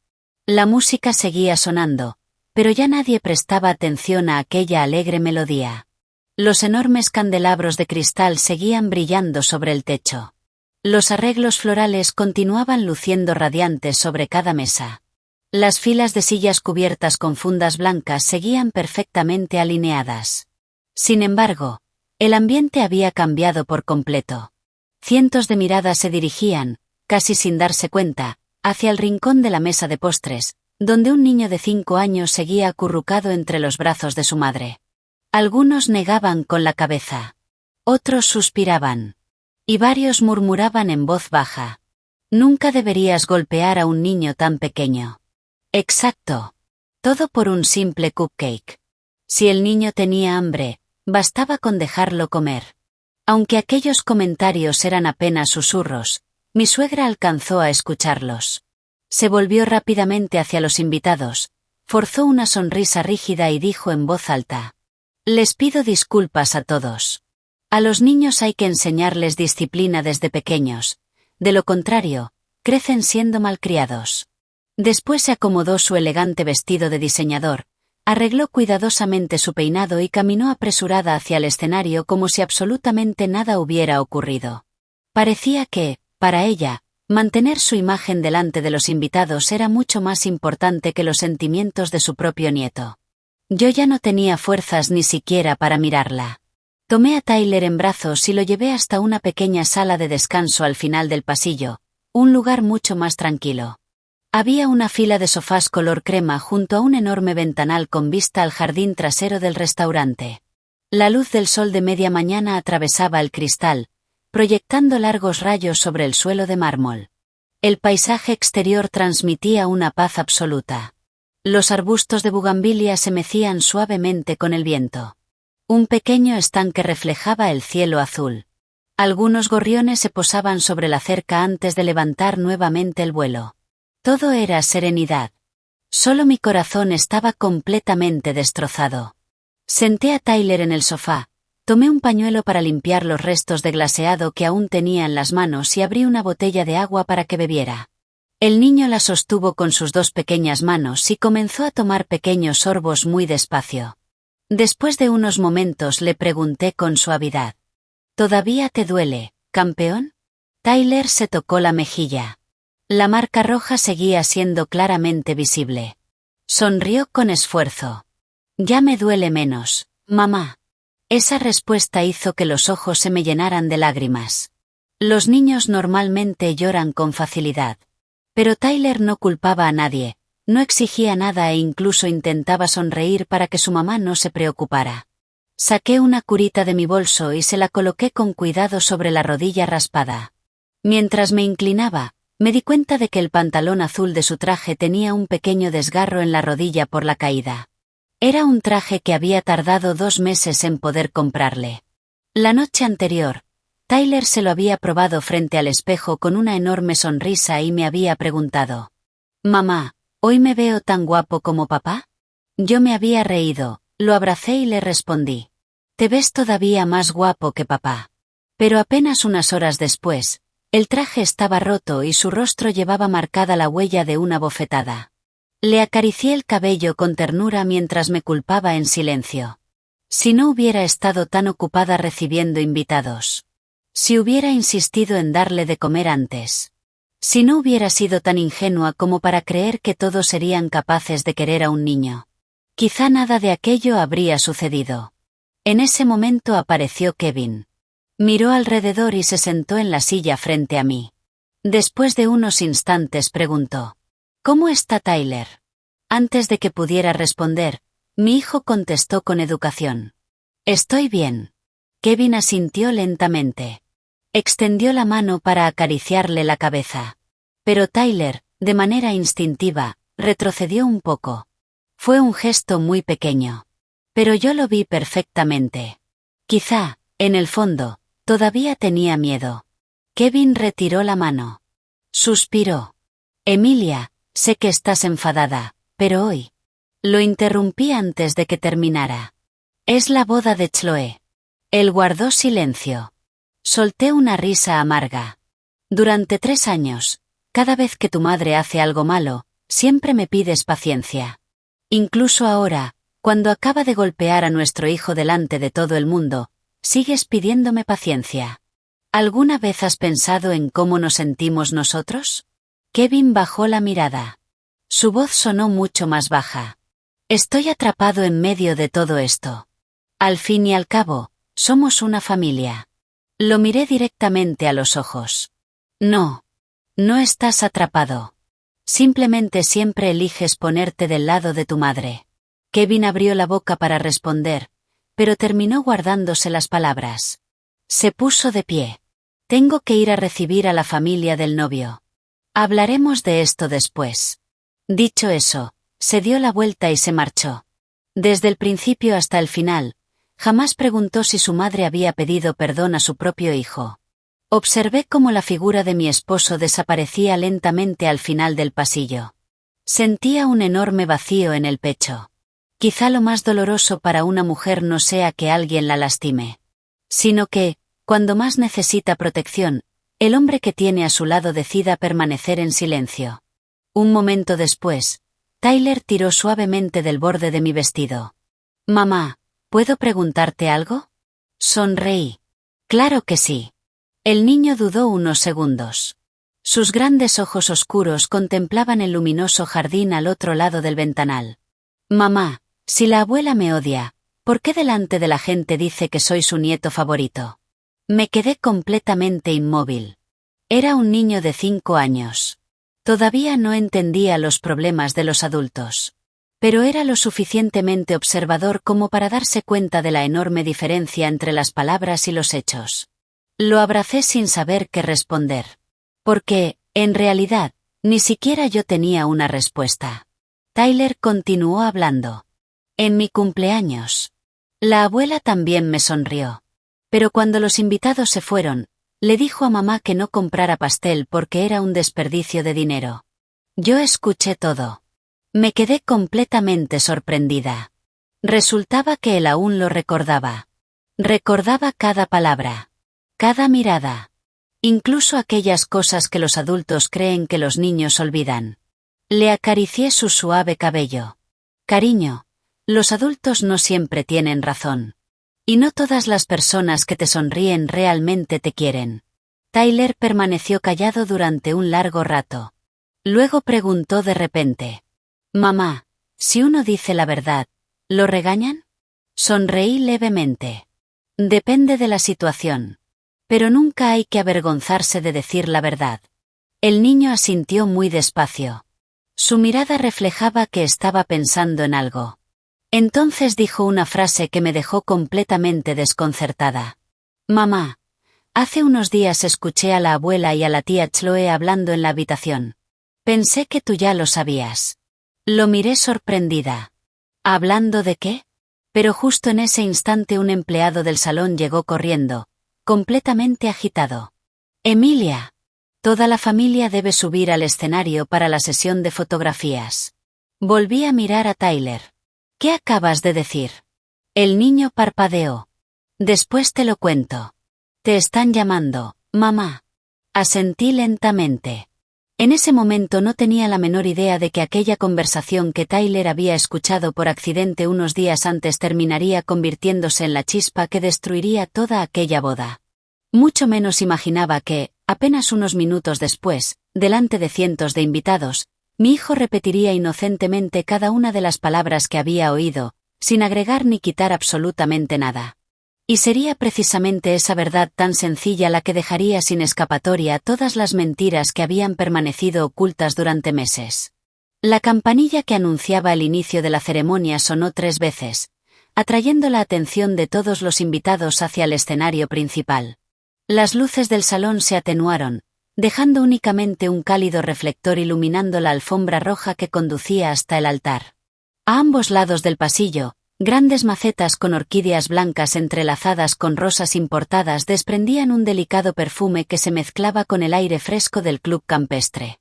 La música seguía sonando, pero ya nadie prestaba atención a aquella alegre melodía. Los enormes candelabros de cristal seguían brillando sobre el techo. Los arreglos florales continuaban luciendo radiantes sobre cada mesa. Las filas de sillas cubiertas con fundas blancas seguían perfectamente alineadas. Sin embargo, el ambiente había cambiado por completo. Cientos de miradas se dirigían, casi sin darse cuenta, hacia el rincón de la mesa de postres, donde un niño de 5 años seguía acurrucado entre los brazos de su madre. Algunos negaban con la cabeza. Otros suspiraban. Y varios murmuraban en voz baja: nunca deberías golpear a un niño tan pequeño. Exacto. Todo por un simple cupcake. Si el niño tenía hambre, bastaba con dejarlo comer. Aunque aquellos comentarios eran apenas susurros, mi suegra alcanzó a escucharlos. Se volvió rápidamente hacia los invitados, forzó una sonrisa rígida y dijo en voz alta: les pido disculpas a todos. A los niños hay que enseñarles disciplina desde pequeños, de lo contrario, crecen siendo malcriados. Después se acomodó su elegante vestido de diseñador, arregló cuidadosamente su peinado y caminó apresurada hacia el escenario como si absolutamente nada hubiera ocurrido. Parecía que, para ella, mantener su imagen delante de los invitados era mucho más importante que los sentimientos de su propio nieto. Yo ya no tenía fuerzas ni siquiera para mirarla. Tomé a Tyler en brazos y lo llevé hasta una pequeña sala de descanso al final del pasillo, un lugar mucho más tranquilo. Había una fila de sofás color crema junto a un enorme ventanal con vista al jardín trasero del restaurante. La luz del sol de media mañana atravesaba el cristal, proyectando largos rayos sobre el suelo de mármol. El paisaje exterior transmitía una paz absoluta. Los arbustos de bugambilia se mecían suavemente con el viento. Un pequeño estanque reflejaba el cielo azul. Algunos gorriones se posaban sobre la cerca antes de levantar nuevamente el vuelo. Todo era serenidad. Solo mi corazón estaba completamente destrozado. Senté a Tyler en el sofá, tomé un pañuelo para limpiar los restos de glaseado que aún tenía en las manos y abrí una botella de agua para que bebiera. El niño la sostuvo con sus dos pequeñas manos y comenzó a tomar pequeños sorbos muy despacio. Después de unos momentos le pregunté con suavidad: ¿Todavía te duele, campeón? Tyler se tocó la mejilla. La marca roja seguía siendo claramente visible. Sonrió con esfuerzo. Ya me duele menos, mamá. Esa respuesta hizo que los ojos se me llenaran de lágrimas. Los niños normalmente lloran con facilidad. Pero Tyler no culpaba a nadie, no exigía nada e incluso intentaba sonreír para que su mamá no se preocupara. Saqué una curita de mi bolso y se la coloqué con cuidado sobre la rodilla raspada. Mientras me inclinaba, me di cuenta de que el pantalón azul de su traje tenía un pequeño desgarro en la rodilla por la caída. Era un traje que había tardado 2 meses en poder comprarle. La noche anterior, Tyler se lo había probado frente al espejo con una enorme sonrisa y me había preguntado: «Mamá, ¿hoy me veo tan guapo como papá?» Yo me había reído, lo abracé y le respondí: «Te ves todavía más guapo que papá». Pero apenas unas horas después, el traje estaba roto y su rostro llevaba marcada la huella de una bofetada. Le acaricié el cabello con ternura mientras me culpaba en silencio. Si no hubiera estado tan ocupada recibiendo invitados. Si hubiera insistido en darle de comer antes. Si no hubiera sido tan ingenua como para creer que todos serían capaces de querer a un niño. Quizá nada de aquello habría sucedido. En ese momento apareció Kevin. Miró alrededor y se sentó en la silla frente a mí. Después de unos instantes preguntó: «¿Cómo está Tyler?» Antes de que pudiera responder, mi hijo contestó con educación: «Estoy bien». Kevin asintió lentamente. Extendió la mano para acariciarle la cabeza. Pero Tyler, de manera instintiva, retrocedió un poco. Fue un gesto muy pequeño. Pero yo lo vi perfectamente. Quizá, en el fondo, todavía tenía miedo. Kevin retiró la mano. Suspiró. «Emilia, sé que estás enfadada, pero hoy». Lo interrumpí antes de que terminara. «Es la boda de Chloe». Él guardó silencio. Solté una risa amarga. «Durante 3 años, cada vez que tu madre hace algo malo, siempre me pides paciencia. Incluso ahora, cuando acaba de golpear a nuestro hijo delante de todo el mundo, sigues pidiéndome paciencia. ¿Alguna vez has pensado en cómo nos sentimos nosotros?» Kevin bajó la mirada. Su voz sonó mucho más baja. «Estoy atrapado en medio de todo esto. Al fin y al cabo, somos una familia». Lo miré directamente a los ojos. «No. No estás atrapado. Simplemente siempre eliges ponerte del lado de tu madre». Kevin abrió la boca para responder, pero terminó guardándose las palabras. Se puso de pie. «Tengo que ir a recibir a la familia del novio. Hablaremos de esto después». Dicho eso, se dio la vuelta y se marchó. Desde el principio hasta el final, jamás preguntó si su madre había pedido perdón a su propio hijo. Observé cómo la figura de mi esposo desaparecía lentamente al final del pasillo. Sentía un enorme vacío en el pecho. Quizá lo más doloroso para una mujer no sea que alguien la lastime, sino que, cuando más necesita protección, el hombre que tiene a su lado decida permanecer en silencio. Un momento después, Tyler tiró suavemente del borde de mi vestido. «Mamá, ¿puedo preguntarte algo?» Sonreí. «Claro que sí». El niño dudó unos segundos. Sus grandes ojos oscuros contemplaban el luminoso jardín al otro lado del ventanal. «Mamá, si la abuela me odia, ¿por qué delante de la gente dice que soy su nieto favorito?» Me quedé completamente inmóvil. Era un niño de 5 años. Todavía no entendía los problemas de los adultos. Pero era lo suficientemente observador como para darse cuenta de la enorme diferencia entre las palabras y los hechos. Lo abracé sin saber qué responder. Porque, en realidad, ni siquiera yo tenía una respuesta. Tyler continuó hablando. «En mi cumpleaños». La abuela también me sonrió. Pero cuando los invitados se fueron, le dijo a mamá que no comprara pastel porque era un desperdicio de dinero. Yo escuché todo. Me quedé completamente sorprendida. Resultaba que él aún lo recordaba. Recordaba cada palabra, cada mirada, incluso aquellas cosas que los adultos creen que los niños olvidan. Le acaricié su suave cabello. Cariño, los adultos no siempre tienen razón. Y no todas las personas que te sonríen realmente te quieren. Tyler permaneció callado durante un largo rato. Luego preguntó de repente: «Mamá, si uno dice la verdad, ¿lo regañan?» Sonreí levemente. Depende de la situación. Pero nunca hay que avergonzarse de decir la verdad. El niño asintió muy despacio. Su mirada reflejaba que estaba pensando en algo. Entonces dijo una frase que me dejó completamente desconcertada. «Mamá, hace unos días escuché a la abuela y a la tía Chloe hablando en la habitación. Pensé que tú ya lo sabías». Lo miré sorprendida. ¿Hablando de qué? Pero justo en ese instante un empleado del salón llegó corriendo, completamente agitado. «Emilia. Toda la familia debe subir al escenario para la sesión de fotografías». Volví a mirar a Tyler. «¿Qué acabas de decir?» El niño parpadeó. «Después te lo cuento». «Te están llamando, mamá». Asentí lentamente. En ese momento no tenía la menor idea de que aquella conversación que Tyler había escuchado por accidente unos días antes terminaría convirtiéndose en la chispa que destruiría toda aquella boda. Mucho menos imaginaba que, apenas unos minutos después, delante de cientos de invitados, mi hijo repetiría inocentemente cada una de las palabras que había oído, sin agregar ni quitar absolutamente nada. Y sería precisamente esa verdad tan sencilla la que dejaría sin escapatoria todas las mentiras que habían permanecido ocultas durante meses. La campanilla que anunciaba el inicio de la ceremonia sonó 3 veces, atrayendo la atención de todos los invitados hacia el escenario principal. Las luces del salón se atenuaron, dejando únicamente un cálido reflector iluminando la alfombra roja que conducía hasta el altar. A ambos lados del pasillo, grandes macetas con orquídeas blancas entrelazadas con rosas importadas desprendían un delicado perfume que se mezclaba con el aire fresco del club campestre.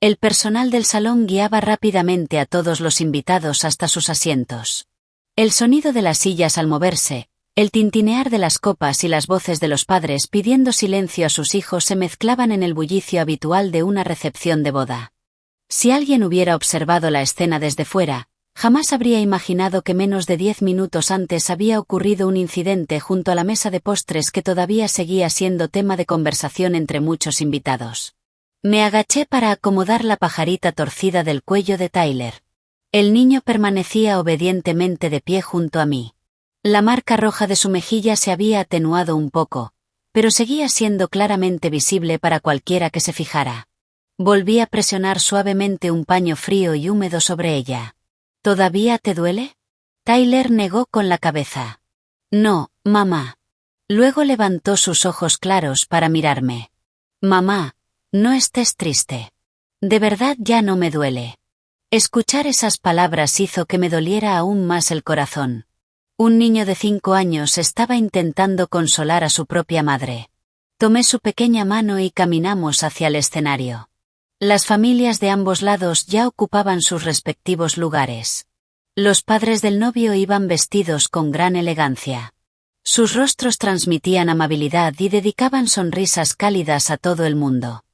El personal del salón guiaba rápidamente a todos los invitados hasta sus asientos. El sonido de las sillas al moverse, el tintinear de las copas y las voces de los padres pidiendo silencio a sus hijos se mezclaban en el bullicio habitual de una recepción de boda. Si alguien hubiera observado la escena desde fuera, jamás habría imaginado que menos de 10 minutos antes había ocurrido un incidente junto a la mesa de postres que todavía seguía siendo tema de conversación entre muchos invitados. Me agaché para acomodar la pajarita torcida del cuello de Tyler. El niño permanecía obedientemente de pie junto a mí. La marca roja de su mejilla se había atenuado un poco, pero seguía siendo claramente visible para cualquiera que se fijara. Volví a presionar suavemente un paño frío y húmedo sobre ella. ¿Todavía te duele? Tyler negó con la cabeza. No, mamá. Luego levantó sus ojos claros para mirarme. Mamá, no estés triste. De verdad ya no me duele. Escuchar esas palabras hizo que me doliera aún más el corazón. Un niño de 5 años estaba intentando consolar a su propia madre. Tomé su pequeña mano y caminamos hacia el escenario. Las familias de ambos lados ya ocupaban sus respectivos lugares. Los padres del novio iban vestidos con gran elegancia. Sus rostros transmitían amabilidad y dedicaban sonrisas cálidas a todo el mundo.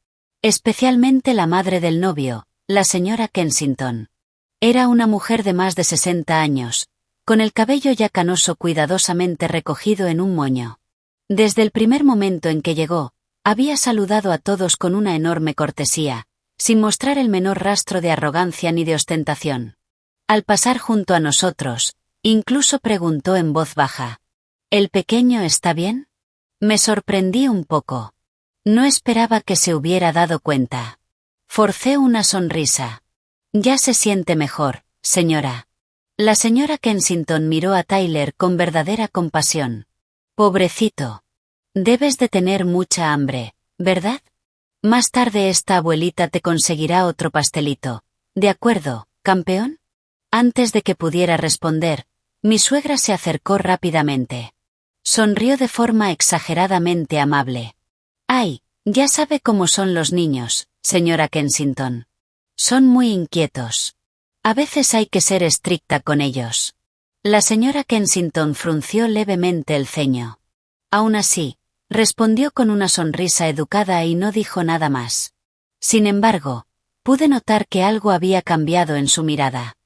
Especialmente la madre del novio, la señora Kensington. Era una mujer de más de 60 años, con el cabello ya canoso cuidadosamente recogido en un moño. Desde el primer momento en que llegó, había saludado a todos con una enorme cortesía, sin mostrar el menor rastro de arrogancia ni de ostentación. Al pasar junto a nosotros, incluso preguntó en voz baja: ¿El pequeño está bien? Me sorprendí un poco. No esperaba que se hubiera dado cuenta. Forcé una sonrisa. Ya se siente mejor, señora. La señora Kensington miró a Tyler con verdadera compasión. Pobrecito. Debes de tener mucha hambre, ¿verdad? Más tarde esta abuelita te conseguirá otro pastelito. ¿De acuerdo, campeón? Antes de que pudiera responder, mi suegra se acercó rápidamente. Sonrió de forma exageradamente amable. «Ay, ya sabe cómo son los niños, señora Kensington. Son muy inquietos. A veces hay que ser estricta con ellos». La señora Kensington frunció levemente el ceño. Aún así, respondió con una sonrisa educada y no dijo nada más. Sin embargo, pude notar que algo había cambiado en su mirada.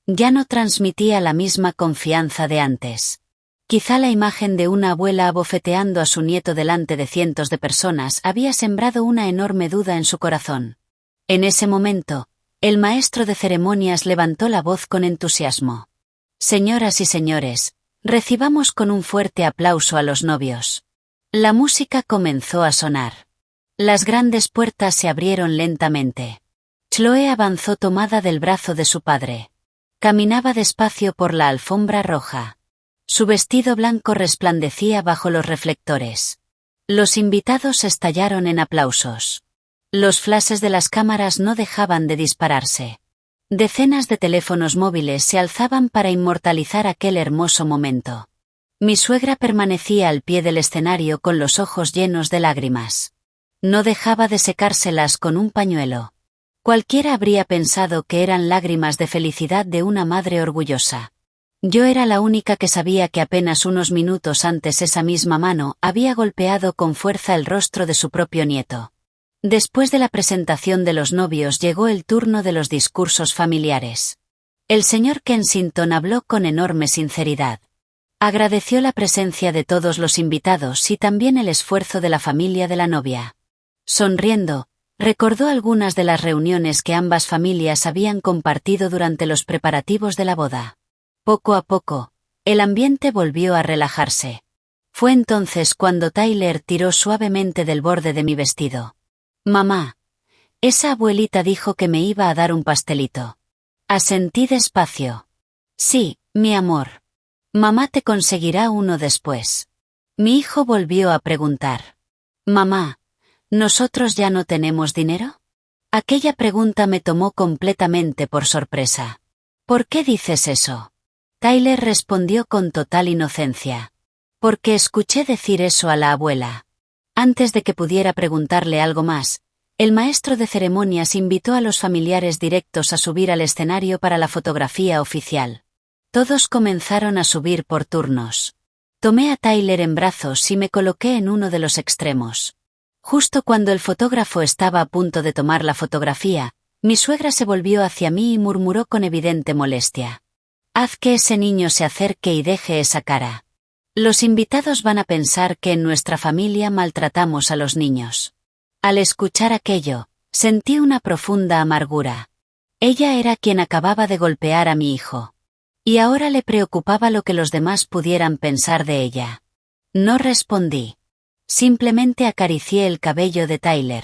Ya no transmitía la misma confianza de antes. Quizá la imagen de una abuela abofeteando a su nieto delante de cientos de personas había sembrado una enorme duda en su corazón. En ese momento, el maestro de ceremonias levantó la voz con entusiasmo. Señoras y señores, recibamos con un fuerte aplauso a los novios. La música comenzó a sonar. Las grandes puertas se abrieron lentamente. Chloe avanzó tomada del brazo de su padre. Caminaba despacio por la alfombra roja. Su vestido blanco resplandecía bajo los reflectores. Los invitados estallaron en aplausos. Los flashes de las cámaras no dejaban de dispararse. Decenas de teléfonos móviles se alzaban para inmortalizar aquel hermoso momento. Mi suegra permanecía al pie del escenario con los ojos llenos de lágrimas. No dejaba de secárselas con un pañuelo. Cualquiera habría pensado que eran lágrimas de felicidad de una madre orgullosa. Yo era la única que sabía que apenas unos minutos antes esa misma mano había golpeado con fuerza el rostro de su propio nieto. Después de la presentación de los novios llegó el turno de los discursos familiares. El señor Kensington habló con enorme sinceridad. Agradeció la presencia de todos los invitados y también el esfuerzo de la familia de la novia. Sonriendo, recordó algunas de las reuniones que ambas familias habían compartido durante los preparativos de la boda. Poco a poco, el ambiente volvió a relajarse. Fue entonces cuando Tyler tiró suavemente del borde de mi vestido. «Mamá, esa abuelita dijo que me iba a dar un pastelito». Asentí despacio. «Sí, mi amor. Mamá te conseguirá uno después». Mi hijo volvió a preguntar. «Mamá, ¿nosotros ya no tenemos dinero?» Aquella pregunta me tomó completamente por sorpresa. «¿Por qué dices eso?» Tyler respondió con total inocencia. «Porque escuché decir eso a la abuela». Antes de que pudiera preguntarle algo más, el maestro de ceremonias invitó a los familiares directos a subir al escenario para la fotografía oficial. Todos comenzaron a subir por turnos. Tomé a Tyler en brazos y me coloqué en uno de los extremos. Justo cuando el fotógrafo estaba a punto de tomar la fotografía, mi suegra se volvió hacia mí y murmuró con evidente molestia. «Haz que ese niño se acerque y deje esa cara. Los invitados van a pensar que en nuestra familia maltratamos a los niños». Al escuchar aquello, sentí una profunda amargura. Ella era quien acababa de golpear a mi hijo. Y ahora le preocupaba lo que los demás pudieran pensar de ella. No respondí. Simplemente acaricié el cabello de Tyler.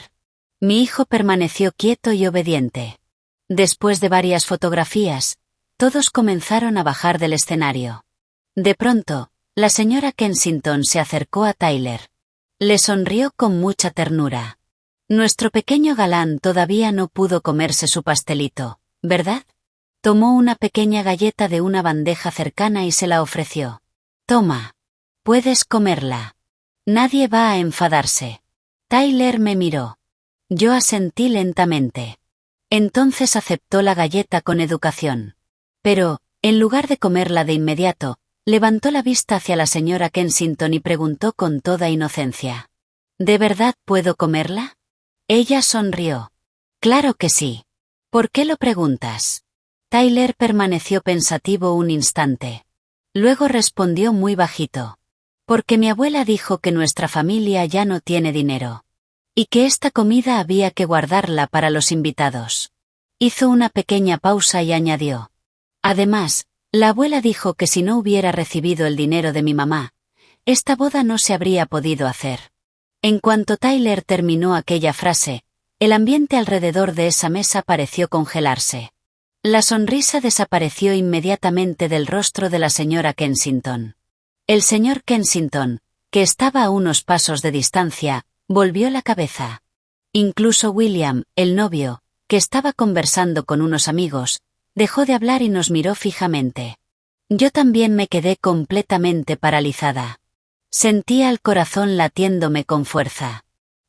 Mi hijo permaneció quieto y obediente. Después de varias fotografías, todos comenzaron a bajar del escenario. De pronto, la señora Kensington se acercó a Tyler. Le sonrió con mucha ternura. «Nuestro pequeño galán todavía no pudo comerse su pastelito, ¿verdad?» Tomó una pequeña galleta de una bandeja cercana y se la ofreció. «Toma. Puedes comerla. Nadie va a enfadarse». Tyler me miró. Yo asentí lentamente. Entonces aceptó la galleta con educación. Pero, en lugar de comerla de inmediato, levantó la vista hacia la señora Kensington y preguntó con toda inocencia. «¿De verdad puedo comerla?» Ella sonrió. «Claro que sí. ¿Por qué lo preguntas?» Tyler permaneció pensativo un instante. Luego respondió muy bajito. «Porque mi abuela dijo que nuestra familia ya no tiene dinero. Y que esta comida había que guardarla para los invitados». Hizo una pequeña pausa y añadió. «Además, la abuela dijo que si no hubiera recibido el dinero de mi mamá, esta boda no se habría podido hacer». En cuanto Tyler terminó aquella frase, el ambiente alrededor de esa mesa pareció congelarse. La sonrisa desapareció inmediatamente del rostro de la señora Kensington. El señor Kensington, que estaba a unos pasos de distancia, volvió la cabeza. Incluso William, el novio, que estaba conversando con unos amigos, dejó de hablar y nos miró fijamente. Yo también me quedé completamente paralizada. Sentía el corazón latiéndome con fuerza.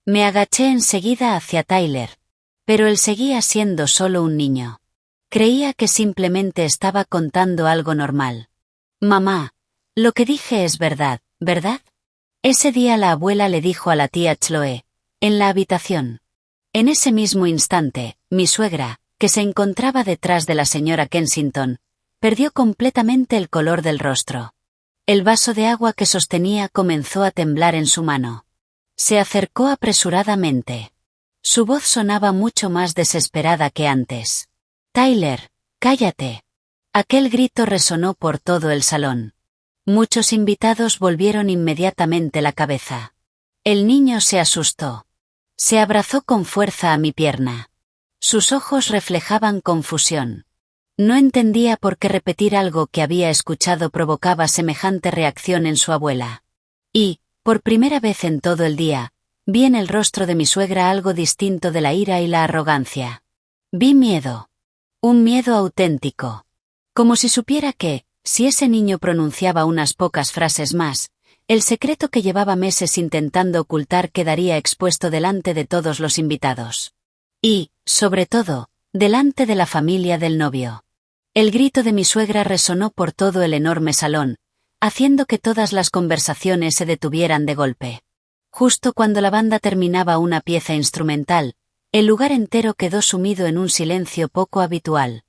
Me agaché enseguida hacia Tyler. Pero él seguía siendo solo un niño. Creía que simplemente estaba contando algo normal. Mamá, lo que dije es verdad, ¿verdad? Ese día la abuela le dijo a la tía Chloe, en la habitación. En ese mismo instante, mi suegra, que se encontraba detrás de la señora Kensington, perdió completamente el color del rostro. El vaso de agua que sostenía comenzó a temblar en su mano. Se acercó apresuradamente. Su voz sonaba mucho más desesperada que antes. Tyler, cállate. Aquel grito resonó por todo el salón. Muchos invitados volvieron inmediatamente la cabeza. El niño se asustó. Se abrazó con fuerza a mi pierna. Sus ojos reflejaban confusión. No entendía por qué repetir algo que había escuchado provocaba semejante reacción en su abuela. Y, por primera vez en todo el día, vi en el rostro de mi suegra algo distinto de la ira y la arrogancia. Vi miedo. Un miedo auténtico. Como si supiera que, si ese niño pronunciaba unas pocas frases más, el secreto que llevaba meses intentando ocultar quedaría expuesto delante de todos los invitados. Y, sobre todo, delante de la familia del novio. El grito de mi suegra resonó por todo el enorme salón, haciendo que todas las conversaciones se detuvieran de golpe. Justo cuando la banda terminaba una pieza instrumental, el lugar entero quedó sumido en un silencio poco habitual.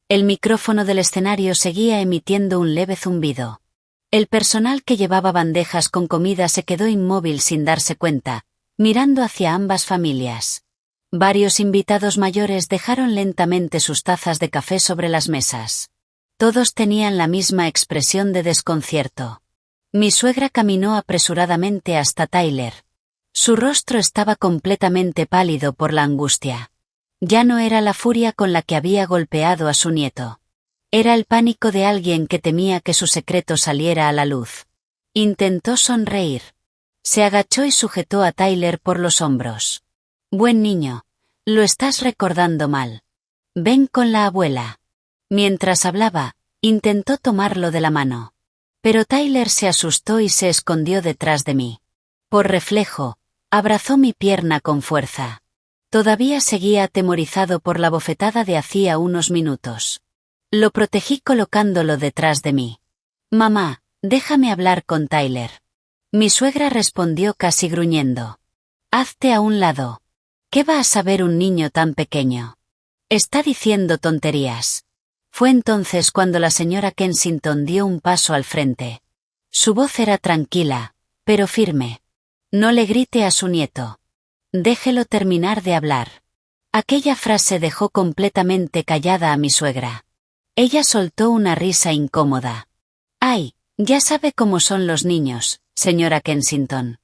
El micrófono del escenario seguía emitiendo un leve zumbido. El personal que llevaba bandejas con comida se quedó inmóvil sin darse cuenta, mirando hacia ambas familias. Varios invitados mayores dejaron lentamente sus tazas de café sobre las mesas. Todos tenían la misma expresión de desconcierto. Mi suegra caminó apresuradamente hasta Tyler. Su rostro estaba completamente pálido por la angustia. Ya no era la furia con la que había golpeado a su nieto. Era el pánico de alguien que temía que su secreto saliera a la luz. Intentó sonreír. Se agachó y sujetó a Tyler por los hombros. Buen niño, lo estás recordando mal. Ven con la abuela. Mientras hablaba, intentó tomarlo de la mano. Pero Tyler se asustó y se escondió detrás de mí. Por reflejo, abrazó mi pierna con fuerza. Todavía seguía atemorizado por la bofetada de hacía unos minutos. Lo protegí colocándolo detrás de mí. Mamá, déjame hablar con Tyler. Mi suegra respondió casi gruñendo. Hazte a un lado. ¿Qué va a saber un niño tan pequeño? Está diciendo tonterías. Fue entonces cuando la señora Kensington dio un paso al frente. Su voz era tranquila, pero firme. No le grite a su nieto. Déjelo terminar de hablar. Aquella frase dejó completamente callada a mi suegra. Ella soltó una risa incómoda. Ay, ya sabe cómo son los niños, señora Kensington.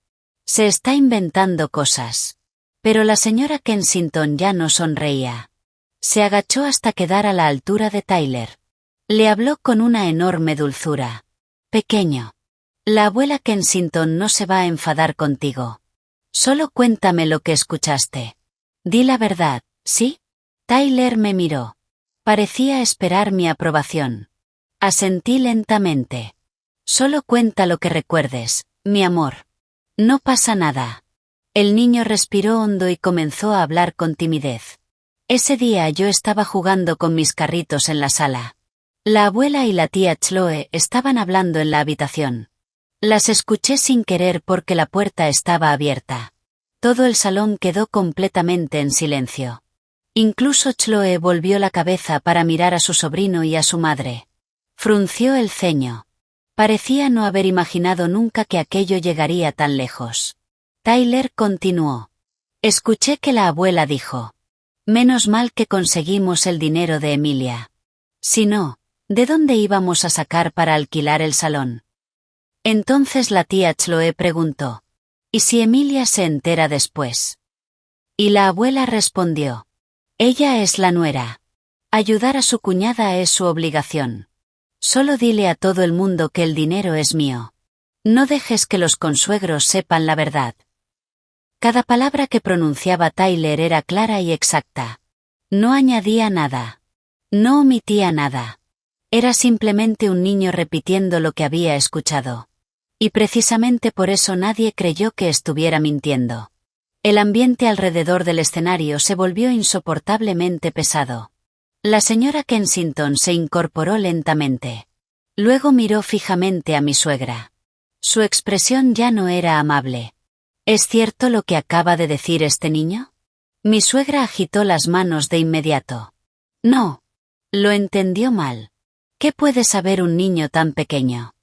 Se está inventando cosas. Pero la señora Kensington ya no sonreía. Se agachó hasta quedar a la altura de Tyler. Le habló con una enorme dulzura. Pequeño. La abuela Kensington no se va a enfadar contigo. Solo cuéntame lo que escuchaste. Di la verdad, ¿sí? Tyler me miró. Parecía esperar mi aprobación. Asentí lentamente. Solo cuenta lo que recuerdes, mi amor. No pasa nada. El niño respiró hondo y comenzó a hablar con timidez. Ese día yo estaba jugando con mis carritos en la sala. La abuela y la tía Chloe estaban hablando en la habitación. Las escuché sin querer porque la puerta estaba abierta. Todo el salón quedó completamente en silencio. Incluso Chloe volvió la cabeza para mirar a su sobrino y a su madre. Frunció el ceño. Parecía no haber imaginado nunca que aquello llegaría tan lejos. Tyler continuó. Escuché que la abuela dijo. Menos mal que conseguimos el dinero de Emilia. Si no, ¿de dónde íbamos a sacar para alquilar el salón? Entonces la tía Chloe preguntó. ¿Y si Emilia se entera después? Y la abuela respondió. Ella es la nuera. Ayudar a su cuñada es su obligación. Solo dile a todo el mundo que el dinero es mío. No dejes que los consuegros sepan la verdad. Cada palabra que pronunciaba Tyler era clara y exacta. No añadía nada. No omitía nada. Era simplemente un niño repitiendo lo que había escuchado. Y precisamente por eso nadie creyó que estuviera mintiendo. El ambiente alrededor del escenario se volvió insoportablemente pesado. La señora Kensington se incorporó lentamente. Luego miró fijamente a mi suegra. Su expresión ya no era amable. ¿Es cierto lo que acaba de decir este niño? Mi suegra agitó las manos de inmediato. No. Lo entendió mal. ¿Qué puede saber un niño tan pequeño?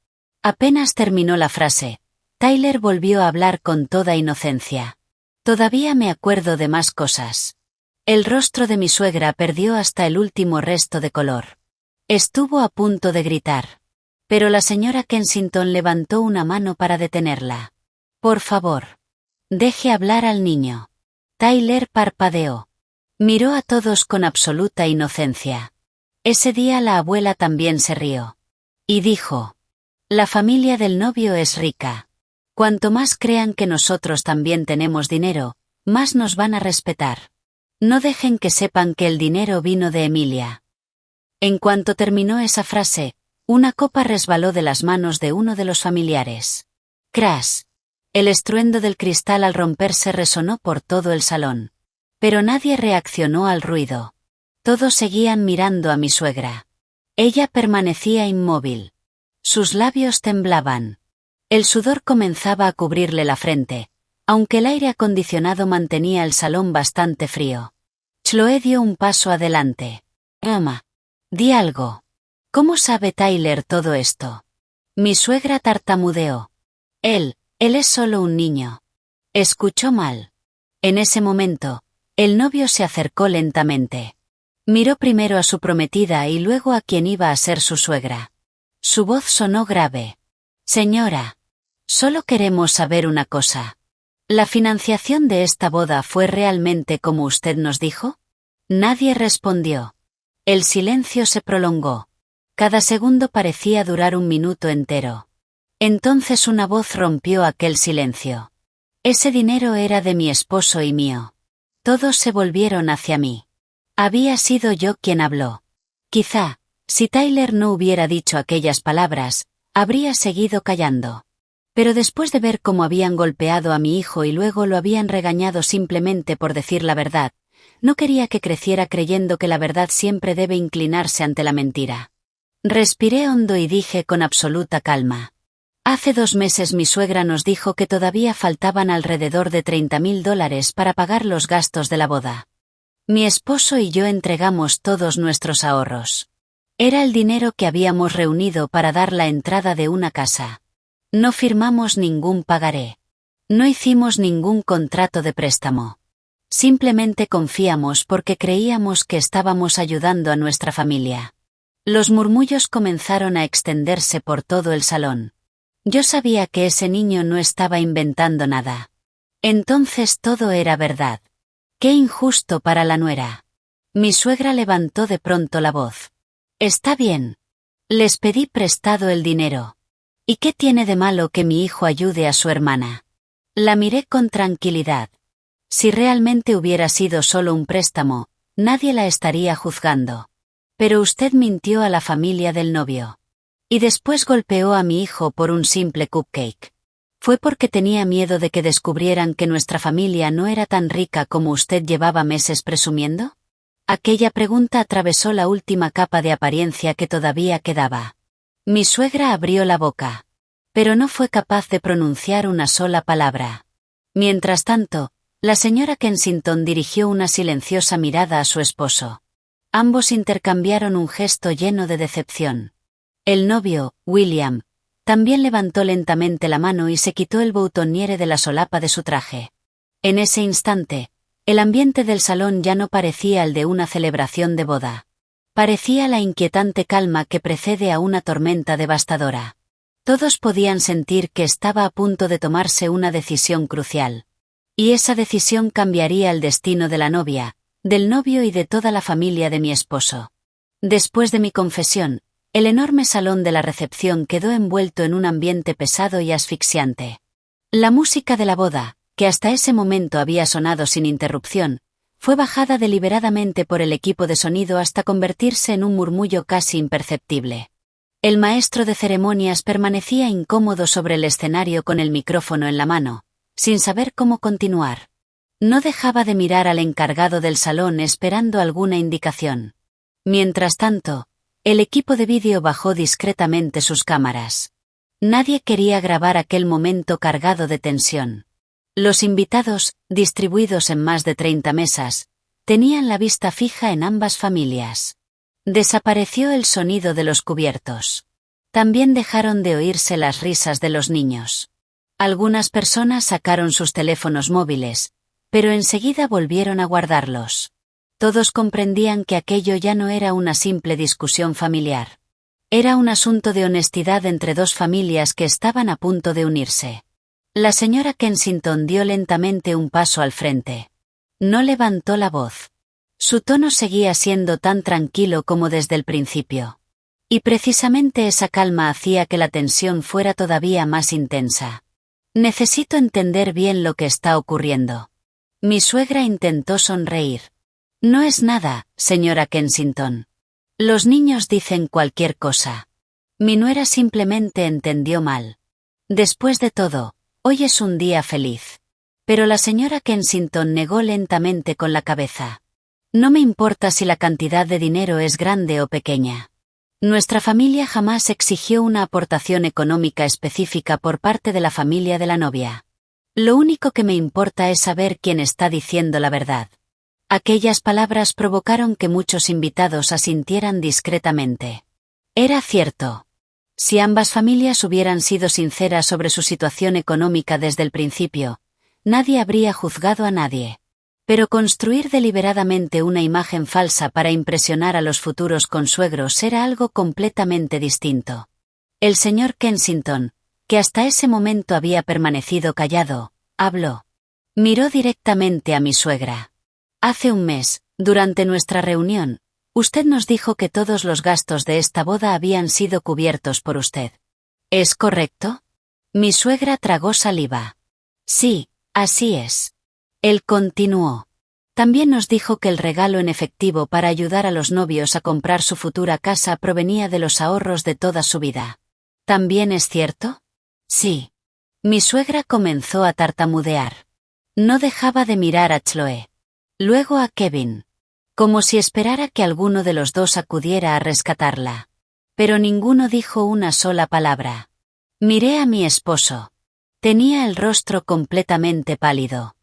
Apenas terminó la frase, Tyler volvió a hablar con toda inocencia. Todavía me acuerdo de más cosas. El rostro de mi suegra perdió hasta el último resto de color. Estuvo a punto de gritar. Pero la señora Kensington levantó una mano para detenerla. Por favor. Deje hablar al niño. Tyler parpadeó. Miró a todos con absoluta inocencia. Ese día la abuela también se rió. Y dijo: la familia del novio es rica. Cuanto más crean que nosotros también tenemos dinero, más nos van a respetar. No dejen que sepan que el dinero vino de Emilia. En cuanto terminó esa frase, una copa resbaló de las manos de uno de los familiares. ¡Crash! El estruendo del cristal al romperse resonó por todo el salón. Pero nadie reaccionó al ruido. Todos seguían mirando a mi suegra. Ella permanecía inmóvil. Sus labios temblaban. El sudor comenzaba a cubrirle la frente, aunque el aire acondicionado mantenía el salón bastante frío. Chloe dio un paso adelante. Mamá, di algo. ¿Cómo sabe Tyler todo esto? Mi suegra tartamudeó. Él es solo un niño. Escuchó mal. En ese momento, el novio se acercó lentamente. Miró primero a su prometida y luego a quien iba a ser su suegra. Su voz sonó grave. Señora, solo queremos saber una cosa. ¿La financiación de esta boda fue realmente como usted nos dijo? Nadie respondió. El silencio se prolongó. Cada segundo parecía durar un minuto entero. Entonces una voz rompió aquel silencio. Ese dinero era de mi esposo y mío. Todos se volvieron hacia mí. Había sido yo quien habló. Quizá, si Tyler no hubiera dicho aquellas palabras, habría seguido callando. Pero después de ver cómo habían golpeado a mi hijo y luego lo habían regañado simplemente por decir la verdad, no quería que creciera creyendo que la verdad siempre debe inclinarse ante la mentira. Respiré hondo y dije con absoluta calma. Hace 2 meses mi suegra nos dijo que todavía faltaban alrededor de $30,000 para pagar los gastos de la boda. Mi esposo y yo entregamos todos nuestros ahorros. Era el dinero que habíamos reunido para dar la entrada de una casa. No firmamos ningún pagaré. No hicimos ningún contrato de préstamo. Simplemente confiamos porque creíamos que estábamos ayudando a nuestra familia. Los murmullos comenzaron a extenderse por todo el salón. Yo sabía que ese niño no estaba inventando nada. Entonces todo era verdad. ¡Qué injusto para la nuera! Mi suegra levantó de pronto la voz. Está bien. Les pedí prestado el dinero. ¿Y qué tiene de malo que mi hijo ayude a su hermana? La miré con tranquilidad. Si realmente hubiera sido solo un préstamo, nadie la estaría juzgando. Pero usted mintió a la familia del novio. Y después golpeó a mi hijo por un simple cupcake. ¿Fue porque tenía miedo de que descubrieran que nuestra familia no era tan rica como usted llevaba meses presumiendo? Aquella pregunta atravesó la última capa de apariencia que todavía quedaba. Mi suegra abrió la boca, pero no fue capaz de pronunciar una sola palabra. Mientras tanto, la señora Kensington dirigió una silenciosa mirada a su esposo. Ambos intercambiaron un gesto lleno de decepción. El novio, William, también levantó lentamente la mano y se quitó el boutonniere de la solapa de su traje. En ese instante, el ambiente del salón ya no parecía el de una celebración de boda. Parecía la inquietante calma que precede a una tormenta devastadora. Todos podían sentir que estaba a punto de tomarse una decisión crucial. Y esa decisión cambiaría el destino de la novia, del novio y de toda la familia de mi esposo. Después de mi confesión, el enorme salón de la recepción quedó envuelto en un ambiente pesado y asfixiante. La música de la boda, que hasta ese momento había sonado sin interrupción, fue bajada deliberadamente por el equipo de sonido hasta convertirse en un murmullo casi imperceptible. El maestro de ceremonias permanecía incómodo sobre el escenario con el micrófono en la mano, sin saber cómo continuar. No dejaba de mirar al encargado del salón esperando alguna indicación. Mientras tanto, El equipo de vídeo bajó discretamente sus cámaras. Nadie quería grabar aquel momento cargado de tensión. Los invitados, distribuidos en más de 30 mesas, tenían la vista fija en ambas familias. Desapareció el sonido de los cubiertos. También dejaron de oírse las risas de los niños. Algunas personas sacaron sus teléfonos móviles, pero enseguida volvieron a guardarlos. Todos comprendían que aquello ya no era una simple discusión familiar. Era un asunto de honestidad entre dos familias que estaban a punto de unirse. La señora Kensington dio lentamente un paso al frente. No levantó la voz. Su tono seguía siendo tan tranquilo como desde el principio. Y precisamente esa calma hacía que la tensión fuera todavía más intensa. Necesito entender bien lo que está ocurriendo. Mi suegra intentó sonreír. No es nada, señora Kensington. Los niños dicen cualquier cosa. Mi nuera simplemente entendió mal. Después de todo, hoy es un día feliz. Pero la señora Kensington negó lentamente con la cabeza. No me importa si la cantidad de dinero es grande o pequeña. Nuestra familia jamás exigió una aportación económica específica por parte de la familia de la novia. Lo único que me importa es saber quién está diciendo la verdad. Aquellas palabras provocaron que muchos invitados asintieran discretamente. Era cierto. Si ambas familias hubieran sido sinceras sobre su situación económica desde el principio, nadie habría juzgado a nadie. Pero construir deliberadamente una imagen falsa para impresionar a los futuros consuegros era algo completamente distinto. El señor Kensington, que hasta ese momento había permanecido callado, habló. Miró directamente a mi suegra. Hace un mes, durante nuestra reunión, usted nos dijo que todos los gastos de esta boda habían sido cubiertos por usted. ¿Es correcto? Mi suegra tragó saliva. Sí, así es. Él continuó. También nos dijo que el regalo en efectivo para ayudar a los novios a comprar su futura casa provenía de los ahorros de toda su vida. ¿También es cierto? Sí. Mi suegra comenzó a tartamudear. No dejaba de mirar a Chloe. Luego a Kevin. Como si esperara que alguno de los dos acudiera a rescatarla. Pero ninguno dijo una sola palabra. Miré a mi esposo. Tenía el rostro completamente pálido.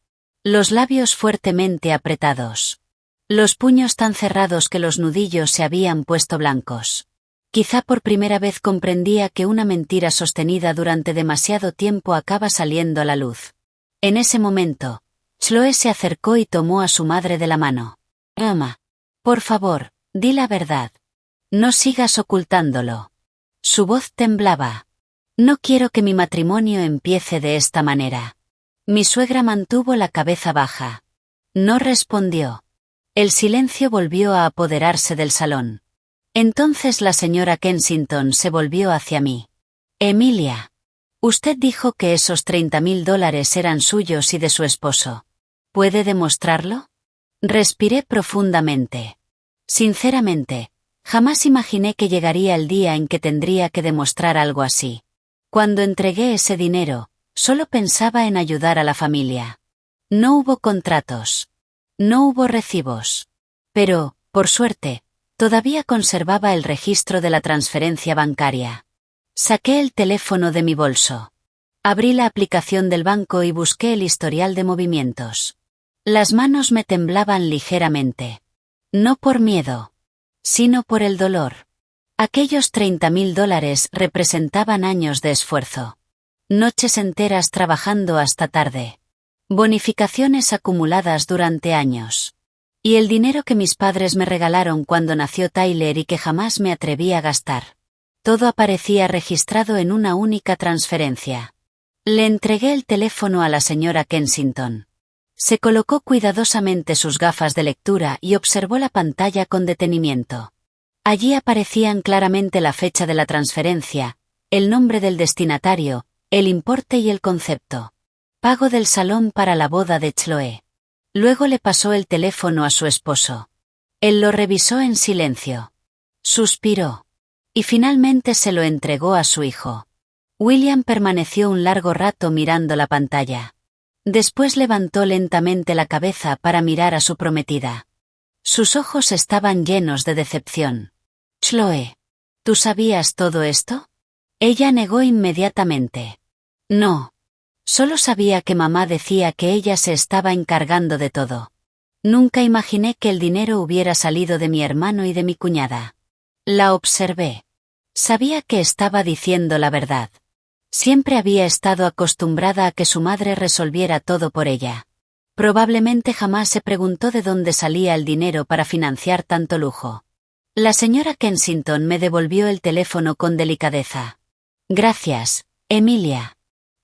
Los labios fuertemente apretados. Los puños tan cerrados que los nudillos se habían puesto blancos. Quizá por primera vez comprendía que una mentira sostenida durante demasiado tiempo acaba saliendo a la luz. En ese momento, Chloe se acercó y tomó a su madre de la mano. Ama, por favor, di la verdad. No sigas ocultándolo. Su voz temblaba. No quiero que mi matrimonio empiece de esta manera. Mi suegra mantuvo la cabeza baja. No respondió. El silencio volvió a apoderarse del salón. Entonces la señora Kensington se volvió hacia mí. Emilia. Usted dijo que esos $30,000 eran suyos y de su esposo. ¿Puede demostrarlo? Respiré profundamente. Sinceramente, jamás imaginé que llegaría el día en que tendría que demostrar algo así. Cuando entregué ese dinero, solo pensaba en ayudar a la familia. No hubo contratos. No hubo recibos. Pero, por suerte, todavía conservaba el registro de la transferencia bancaria. Saqué el teléfono de mi bolso. Abrí la aplicación del banco y busqué el historial de movimientos. Las manos me temblaban ligeramente. No por miedo, sino por el dolor. Aquellos $30,000 representaban años de esfuerzo. Noches enteras trabajando hasta tarde. Bonificaciones acumuladas durante años. Y el dinero que mis padres me regalaron cuando nació Tyler y que jamás me atreví a gastar. Todo aparecía registrado en una única transferencia. Le entregué el teléfono a la señora Kensington. Se colocó cuidadosamente sus gafas de lectura y observó la pantalla con detenimiento. Allí aparecían claramente la fecha de la transferencia, el nombre del destinatario, el importe y el concepto. Pago del salón para la boda de Chloe. Luego le pasó el teléfono a su esposo. Él lo revisó en silencio. Suspiró. Y finalmente se lo entregó a su hijo. William permaneció un largo rato mirando la pantalla. Después levantó lentamente la cabeza para mirar a su prometida. Sus ojos estaban llenos de decepción. Chloe, ¿tú sabías todo esto? Ella negó inmediatamente. No. Solo sabía que mamá decía que ella se estaba encargando de todo. Nunca imaginé que el dinero hubiera salido de mi hermano y de mi cuñada. La observé. Sabía que estaba diciendo la verdad. Siempre había estado acostumbrada a que su madre resolviera todo por ella. Probablemente jamás se preguntó de dónde salía el dinero para financiar tanto lujo. La señora Kensington me devolvió el teléfono con delicadeza. Gracias, Emilia.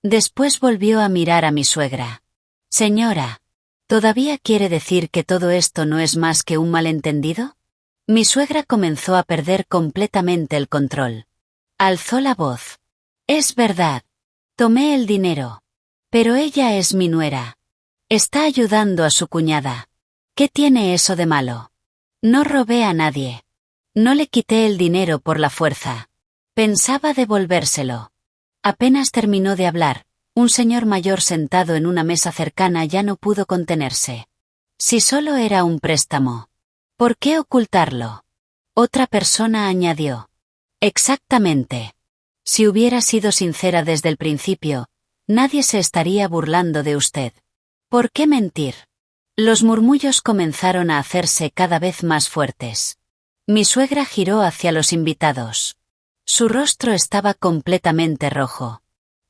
Después volvió a mirar a mi suegra. Señora, ¿todavía quiere decir que todo esto no es más que un malentendido? Mi suegra comenzó a perder completamente el control. Alzó la voz. Es verdad. Tomé el dinero. Pero ella es mi nuera. Está ayudando a su cuñada. ¿Qué tiene eso de malo? No robé a nadie. No le quité el dinero por la fuerza. Pensaba devolvérselo. Apenas terminó de hablar, un señor mayor sentado en una mesa cercana ya no pudo contenerse. Si solo era un préstamo, ¿por qué ocultarlo? Otra persona añadió. Exactamente. Si hubiera sido sincera desde el principio, nadie se estaría burlando de usted. ¿Por qué mentir? Los murmullos comenzaron a hacerse cada vez más fuertes. Mi suegra giró hacia los invitados. Su rostro estaba completamente rojo.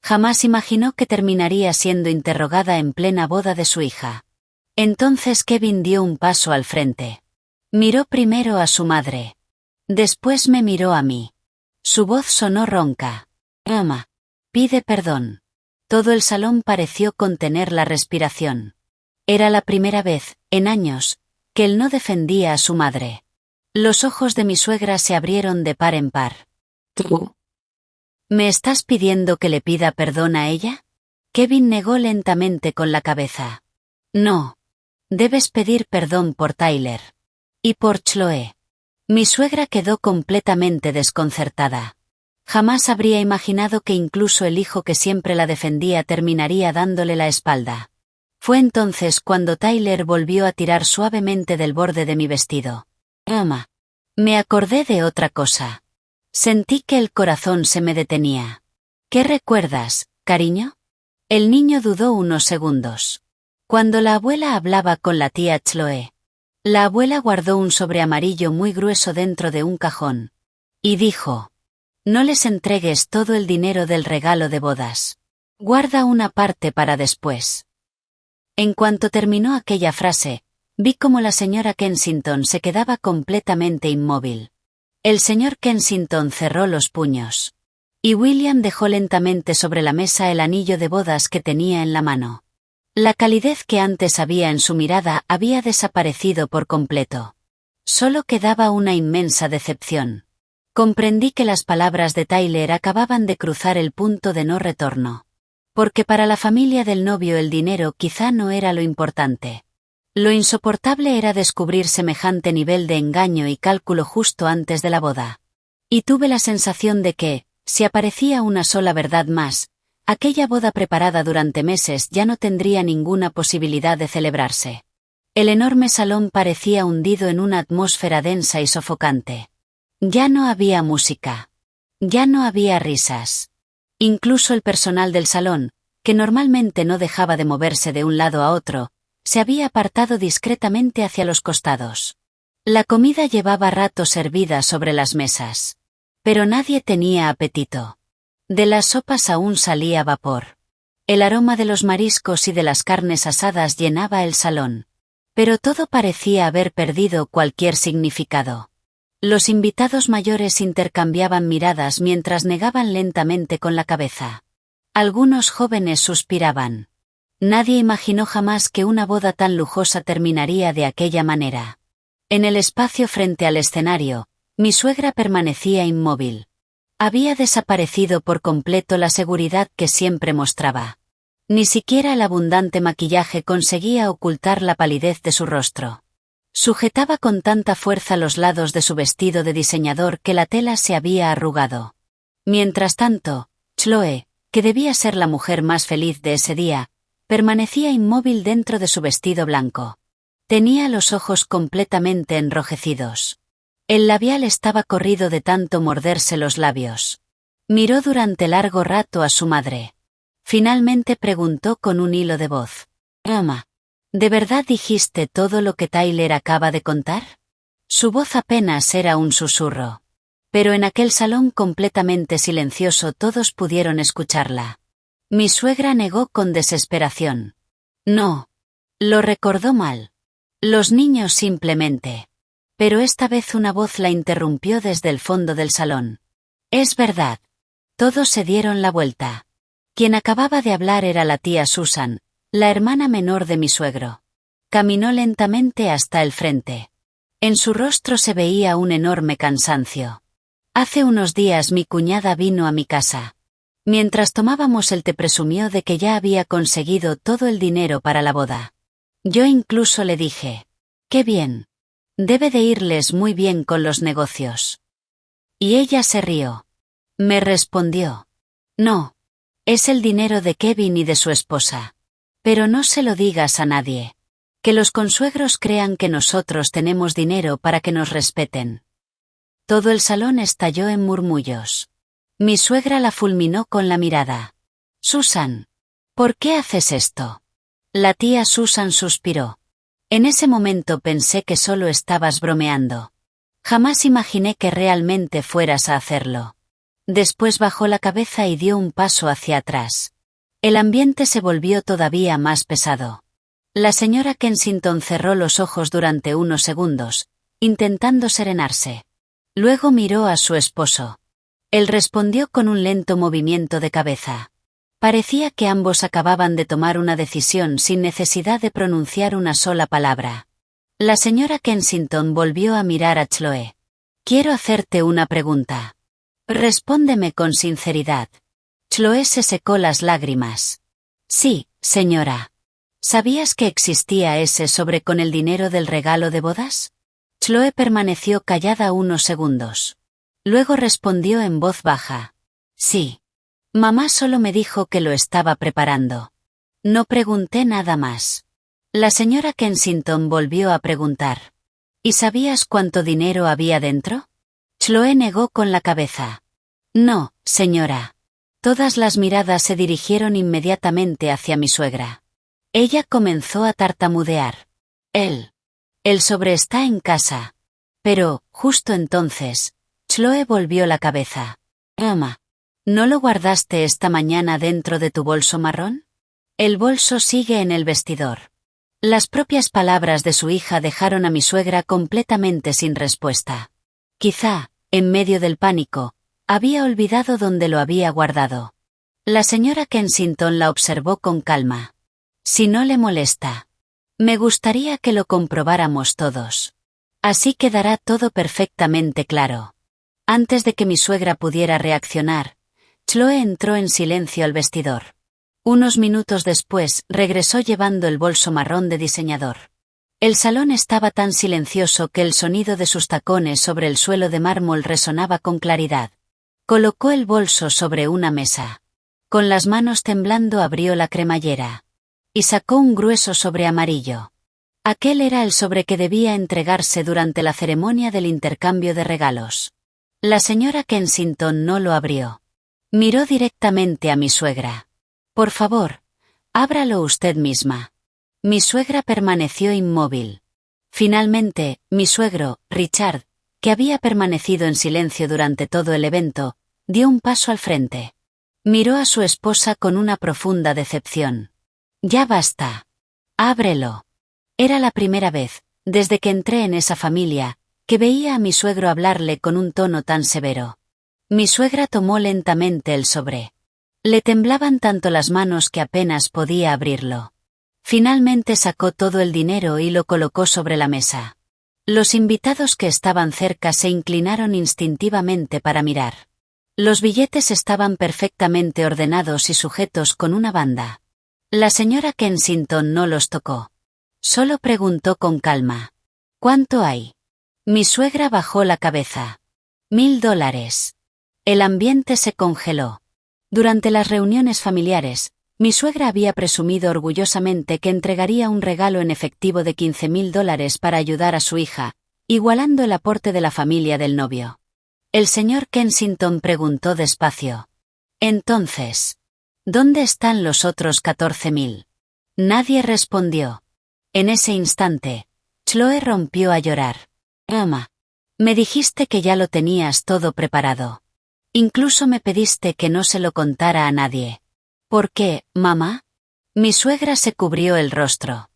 Jamás imaginó que terminaría siendo interrogada en plena boda de su hija. Entonces Kevin dio un paso al frente. Miró primero a su madre. Después me miró a mí. Su voz sonó ronca. Mamá, pide perdón. Todo el salón pareció contener la respiración. Era la primera vez, en años, que él no defendía a su madre. Los ojos de mi suegra se abrieron de par en par. ¿Tú? ¿Me estás pidiendo que le pida perdón a ella? Kevin negó lentamente con la cabeza. No. Debes pedir perdón por Tyler. Y por Chloe. Mi suegra quedó completamente desconcertada. Jamás habría imaginado que incluso el hijo que siempre la defendía terminaría dándole la espalda. Fue entonces cuando Tyler volvió a tirar suavemente del borde de mi vestido. Mamá. Me acordé de otra cosa. Sentí que el corazón se me detenía. ¿Qué recuerdas, cariño? El niño dudó unos segundos. Cuando la abuela hablaba con la tía Chloe. La abuela guardó un sobre amarillo muy grueso dentro de un cajón. Y dijo. No les entregues todo el dinero del regalo de bodas. Guarda una parte para después. En cuanto terminó aquella frase, vi cómo la señora Kensington se quedaba completamente inmóvil. El señor Kensington cerró los puños. Y William dejó lentamente sobre la mesa el anillo de bodas que tenía en la mano. La calidez que antes había en su mirada había desaparecido por completo. Solo quedaba una inmensa decepción. Comprendí que las palabras de Tyler acababan de cruzar el punto de no retorno. Porque para la familia del novio el dinero quizá no era lo importante. Lo insoportable era descubrir semejante nivel de engaño y cálculo justo antes de la boda. Y tuve la sensación de que, si aparecía una sola verdad más, aquella boda preparada durante meses ya no tendría ninguna posibilidad de celebrarse. El enorme salón parecía hundido en una atmósfera densa y sofocante. Ya no había música. Ya no había risas. Incluso el personal del salón, que normalmente no dejaba de moverse de un lado a otro, se había apartado discretamente hacia los costados. La comida llevaba rato servida sobre las mesas. Pero nadie tenía apetito. De las sopas aún salía vapor. El aroma de los mariscos y de las carnes asadas llenaba el salón. Pero todo parecía haber perdido cualquier significado. Los invitados mayores intercambiaban miradas mientras negaban lentamente con la cabeza. Algunos jóvenes suspiraban. Nadie imaginó jamás que una boda tan lujosa terminaría de aquella manera. En el espacio frente al escenario, mi suegra permanecía inmóvil. Había desaparecido por completo la seguridad que siempre mostraba. Ni siquiera el abundante maquillaje conseguía ocultar la palidez de su rostro. Sujetaba con tanta fuerza los lados de su vestido de diseñador que la tela se había arrugado. Mientras tanto, Chloe, que debía ser la mujer más feliz de ese día, permanecía inmóvil dentro de su vestido blanco. Tenía los ojos completamente enrojecidos. El labial estaba corrido de tanto morderse los labios. Miró durante largo rato a su madre. Finalmente preguntó con un hilo de voz. «Mamá, ¿de verdad dijiste todo lo que Tyler acaba de contar?» Su voz apenas era un susurro. Pero en aquel salón completamente silencioso todos pudieron escucharla. Mi suegra negó con desesperación. «No. Lo recordó mal. Los niños simplemente». Pero esta vez una voz la interrumpió desde el fondo del salón. «Es verdad». Todos se dieron la vuelta. Quien acababa de hablar era la tía Susan, la hermana menor de mi suegro. Caminó lentamente hasta el frente. En su rostro se veía un enorme cansancio. «Hace unos días mi cuñada vino a mi casa. Mientras tomábamos el té presumió de que ya había conseguido todo el dinero para la boda. Yo incluso le dije, «Qué bien. Debe de irles muy bien con los negocios». Y ella se rió. Me respondió, «No. Es el dinero de Kevin y de su esposa. Pero no se lo digas a nadie. Que los consuegros crean que nosotros tenemos dinero para que nos respeten». Todo el salón estalló en murmullos. Mi suegra la fulminó con la mirada. «Susan, ¿por qué haces esto?» La tía Susan suspiró. «En ese momento pensé que solo estabas bromeando. Jamás imaginé que realmente fueras a hacerlo». Después bajó la cabeza y dio un paso hacia atrás. El ambiente se volvió todavía más pesado. La señora Kensington cerró los ojos durante unos segundos, intentando serenarse. Luego miró a su esposo. Él respondió con un lento movimiento de cabeza. Parecía que ambos acababan de tomar una decisión sin necesidad de pronunciar una sola palabra. La señora Kensington volvió a mirar a Chloe. «Quiero hacerte una pregunta. Respóndeme con sinceridad». Chloe se secó las lágrimas. «Sí, señora». «¿Sabías que existía ese sobre con el dinero del regalo de bodas?» Chloe permaneció callada unos segundos. Luego respondió en voz baja. «Sí. Mamá solo me dijo que lo estaba preparando. No pregunté nada más». La señora Kensington volvió a preguntar. «¿Y sabías cuánto dinero había dentro?» Chloe negó con la cabeza. «No, señora». Todas las miradas se dirigieron inmediatamente hacia mi suegra. Ella comenzó a tartamudear. El sobre está en casa». Pero, justo entonces, Chloe volvió la cabeza. «Mamá, ¿no lo guardaste esta mañana dentro de tu bolso marrón?» «El bolso sigue en el vestidor». Las propias palabras de su hija dejaron a mi suegra completamente sin respuesta. Quizá, en medio del pánico, había olvidado dónde lo había guardado. La señora Kensington la observó con calma. «Si no le molesta. Me gustaría que lo comprobáramos todos. Así quedará todo perfectamente claro». Antes de que mi suegra pudiera reaccionar, Chloe entró en silencio al vestidor. Unos minutos después regresó llevando el bolso marrón de diseñador. El salón estaba tan silencioso que el sonido de sus tacones sobre el suelo de mármol resonaba con claridad. Colocó el bolso sobre una mesa. Con las manos temblando abrió la cremallera. Y sacó un grueso sobre amarillo. Aquel era el sobre que debía entregarse durante la ceremonia del intercambio de regalos. La señora Kensington no lo abrió. Miró directamente a mi suegra. «Por favor, ábralo usted misma». Mi suegra permaneció inmóvil. Finalmente, mi suegro, Richard, que había permanecido en silencio durante todo el evento, dio un paso al frente. Miró a su esposa con una profunda decepción. «Ya basta. Ábrelo». Era la primera vez, desde que entré en esa familia, que veía a mi suegro hablarle con un tono tan severo. Mi suegra tomó lentamente el sobre. Le temblaban tanto las manos que apenas podía abrirlo. Finalmente sacó todo el dinero y lo colocó sobre la mesa. Los invitados que estaban cerca se inclinaron instintivamente para mirar. Los billetes estaban perfectamente ordenados y sujetos con una banda. La señora Kensington no los tocó. Solo preguntó con calma. «¿Cuánto hay?» Mi suegra bajó la cabeza. $1000. El ambiente se congeló. Durante las reuniones familiares, mi suegra había presumido orgullosamente que entregaría un regalo en efectivo de $15,000 para ayudar a su hija, igualando el aporte de la familia del novio. El señor Kensington preguntó despacio. Entonces, ¿dónde están los otros 14.000? Nadie respondió. En ese instante, Chloe rompió a llorar. Mamá, me dijiste que ya lo tenías todo preparado. Incluso me pediste que no se lo contara a nadie. ¿Por qué, mamá? Mi suegra se cubrió el rostro.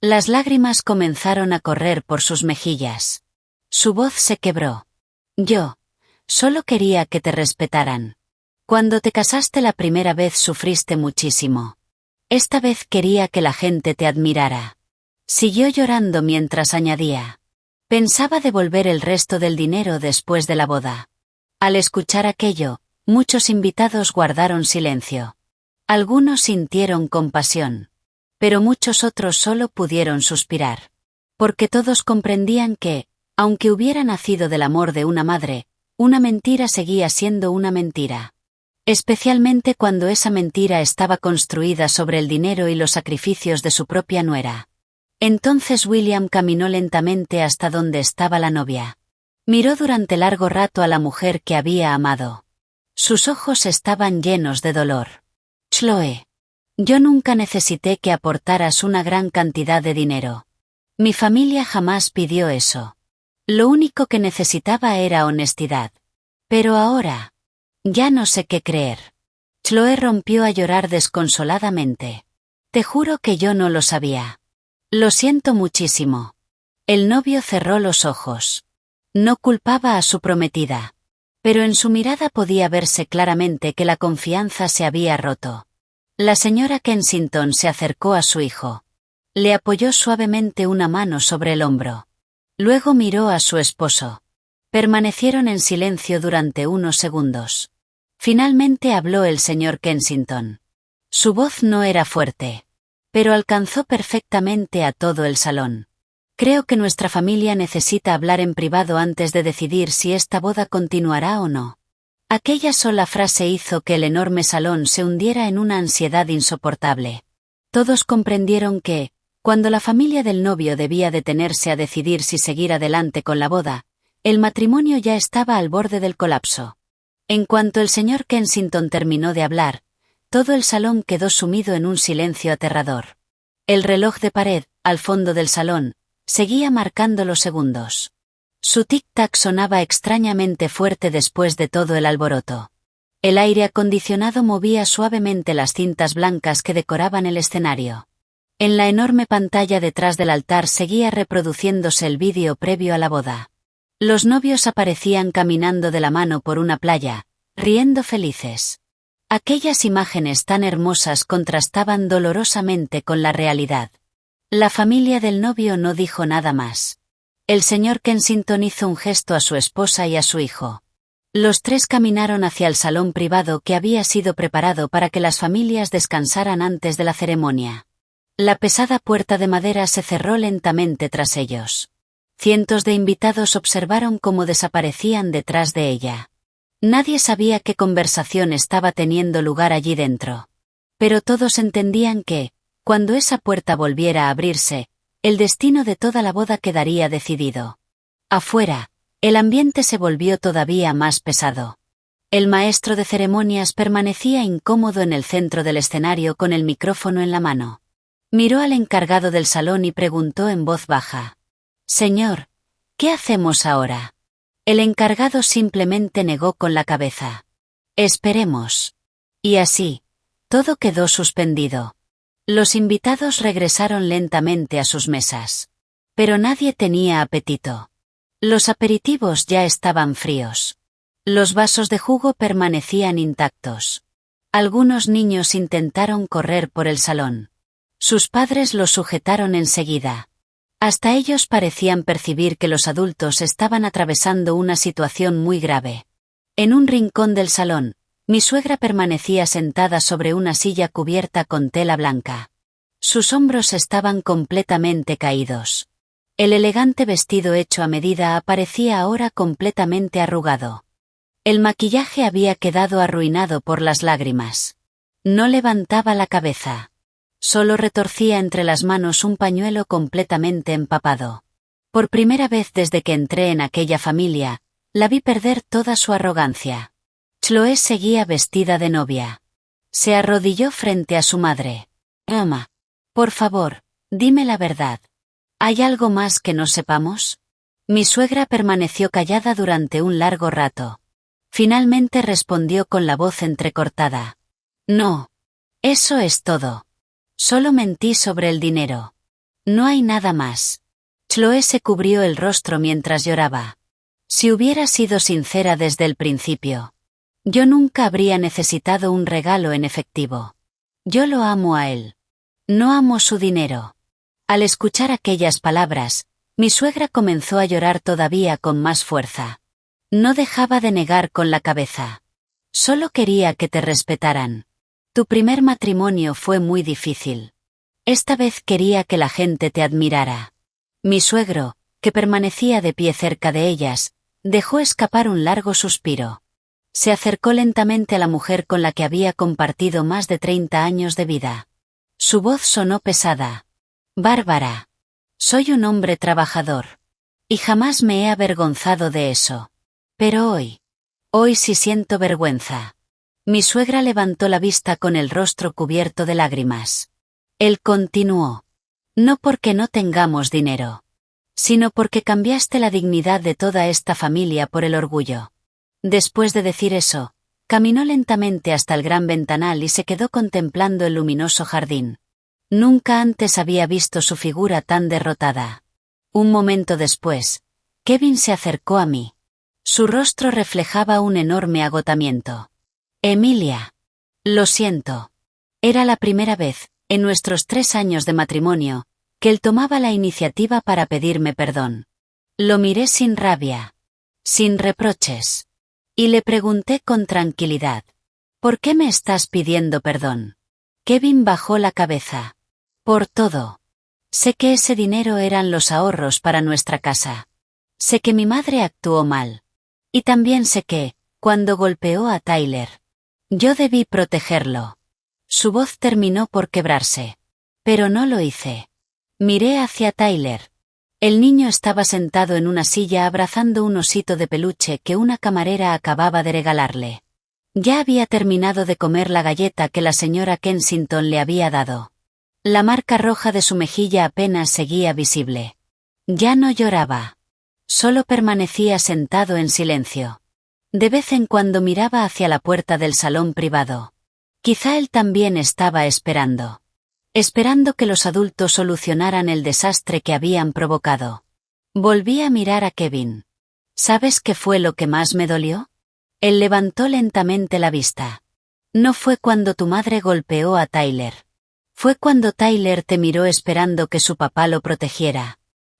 Las lágrimas comenzaron a correr por sus mejillas. Su voz se quebró. Yo solo quería que te respetaran. Cuando te casaste la primera vez sufriste muchísimo. Esta vez quería que la gente te admirara. Siguió llorando mientras añadía. Pensaba devolver el resto del dinero después de la boda. Al escuchar aquello, muchos invitados guardaron silencio. Algunos sintieron compasión. Pero muchos otros solo pudieron suspirar. Porque todos comprendían que, aunque hubiera nacido del amor de una madre, una mentira seguía siendo una mentira. Especialmente cuando esa mentira estaba construida sobre el dinero y los sacrificios de su propia nuera. Entonces William caminó lentamente hasta donde estaba la novia. Miró durante largo rato a la mujer que había amado. Sus ojos estaban llenos de dolor. Chloe. Yo nunca necesité que aportaras una gran cantidad de dinero. Mi familia jamás pidió eso. Lo único que necesitaba era honestidad. Pero ahora, ya no sé qué creer. Chloe rompió a llorar desconsoladamente. Te juro que yo no lo sabía. Lo siento muchísimo. El novio cerró los ojos. No culpaba a su prometida. Pero en su mirada podía verse claramente que la confianza se había roto. La señora Kensington se acercó a su hijo. Le apoyó suavemente una mano sobre el hombro. Luego miró a su esposo. Permanecieron en silencio durante unos segundos. Finalmente habló el señor Kensington. Su voz no era fuerte, pero alcanzó perfectamente a todo el salón. Creo que nuestra familia necesita hablar en privado antes de decidir si esta boda continuará o no. Aquella sola frase hizo que el enorme salón se hundiera en una ansiedad insoportable. Todos comprendieron que, cuando la familia del novio debía detenerse a decidir si seguir adelante con la boda, el matrimonio ya estaba al borde del colapso. En cuanto el señor Kensington terminó de hablar, todo el salón quedó sumido en un silencio aterrador. El reloj de pared, al fondo del salón, seguía marcando los segundos. Su tic-tac sonaba extrañamente fuerte después de todo el alboroto. El aire acondicionado movía suavemente las cintas blancas que decoraban el escenario. En la enorme pantalla detrás del altar seguía reproduciéndose el vídeo previo a la boda. Los novios aparecían caminando de la mano por una playa, riendo felices. Aquellas imágenes tan hermosas contrastaban dolorosamente con la realidad. La familia del novio no dijo nada más. El señor Kensington hizo un gesto a su esposa y a su hijo. Los tres caminaron hacia el salón privado que había sido preparado para que las familias descansaran antes de la ceremonia. La pesada puerta de madera se cerró lentamente tras ellos. Cientos de invitados observaron cómo desaparecían detrás de ella. Nadie sabía qué conversación estaba teniendo lugar allí dentro. Pero todos entendían que, cuando esa puerta volviera a abrirse, el destino de toda la boda quedaría decidido. Afuera, el ambiente se volvió todavía más pesado. El maestro de ceremonias permanecía incómodo en el centro del escenario con el micrófono en la mano. Miró al encargado del salón y preguntó en voz baja. «Señor, ¿qué hacemos ahora?» El encargado simplemente negó con la cabeza. «Esperemos». Y así, todo quedó suspendido. Los invitados regresaron lentamente a sus mesas. Pero nadie tenía apetito. Los aperitivos ya estaban fríos. Los vasos de jugo permanecían intactos. Algunos niños intentaron correr por el salón. Sus padres los sujetaron enseguida. Hasta ellos parecían percibir que los adultos estaban atravesando una situación muy grave. En un rincón del salón, mi suegra permanecía sentada sobre una silla cubierta con tela blanca. Sus hombros estaban completamente caídos. El elegante vestido hecho a medida aparecía ahora completamente arrugado. El maquillaje había quedado arruinado por las lágrimas. No levantaba la cabeza. Solo retorcía entre las manos un pañuelo completamente empapado. Por primera vez desde que entré en aquella familia, la vi perder toda su arrogancia. Chloé seguía vestida de novia. Se arrodilló frente a su madre. Mamá, por favor, dime la verdad. ¿Hay algo más que no sepamos? Mi suegra permaneció callada durante un largo rato. Finalmente respondió con la voz entrecortada. No. Eso es todo. Solo mentí sobre el dinero. No hay nada más. Chloé se cubrió el rostro mientras lloraba. Si hubiera sido sincera desde el principio. Yo nunca habría necesitado un regalo en efectivo. Yo lo amo a él. No amo su dinero. Al escuchar aquellas palabras, mi suegra comenzó a llorar todavía con más fuerza. No dejaba de negar con la cabeza. Solo quería que te respetaran. Tu primer matrimonio fue muy difícil. Esta vez quería que la gente te admirara. Mi suegro, que permanecía de pie cerca de ellas, dejó escapar un largo suspiro. Se acercó lentamente a la mujer con la que había compartido más de 30 años de vida. Su voz sonó pesada. Bárbara. Soy un hombre trabajador. Y jamás me he avergonzado de eso. Pero hoy sí siento vergüenza. Mi suegra levantó la vista con el rostro cubierto de lágrimas. Él continuó. No porque no tengamos dinero, sino porque cambiaste la dignidad de toda esta familia por el orgullo. Después de decir eso, caminó lentamente hasta el gran ventanal y se quedó contemplando el luminoso jardín. Nunca antes había visto su figura tan derrotada. Un momento después, Kevin se acercó a mí. Su rostro reflejaba un enorme agotamiento. Emilia. Lo siento. Era la primera vez, en nuestros 3 años de matrimonio, que él tomaba la iniciativa para pedirme perdón. Lo miré sin rabia. Sin reproches. Y le pregunté con tranquilidad. ¿Por qué me estás pidiendo perdón? Kevin bajó la cabeza. Por todo. Sé que ese dinero eran los ahorros para nuestra casa. Sé que mi madre actuó mal. Y también sé que, cuando golpeó a Tyler, yo debí protegerlo. Su voz terminó por quebrarse. Pero no lo hice. Miré hacia Tyler. El niño estaba sentado en una silla abrazando un osito de peluche que una camarera acababa de regalarle. Ya había terminado de comer la galleta que la señora Kensington le había dado. La marca roja de su mejilla apenas seguía visible. Ya no lloraba. Solo permanecía sentado en silencio. De vez en cuando miraba hacia la puerta del salón privado. Quizá él también estaba esperando. Esperando que los adultos solucionaran el desastre que habían provocado. Volví a mirar a Kevin. ¿Sabes qué fue lo que más me dolió? Él levantó lentamente la vista. No fue cuando tu madre golpeó a Tyler. Fue cuando Tyler te miró esperando que su papá lo protegiera.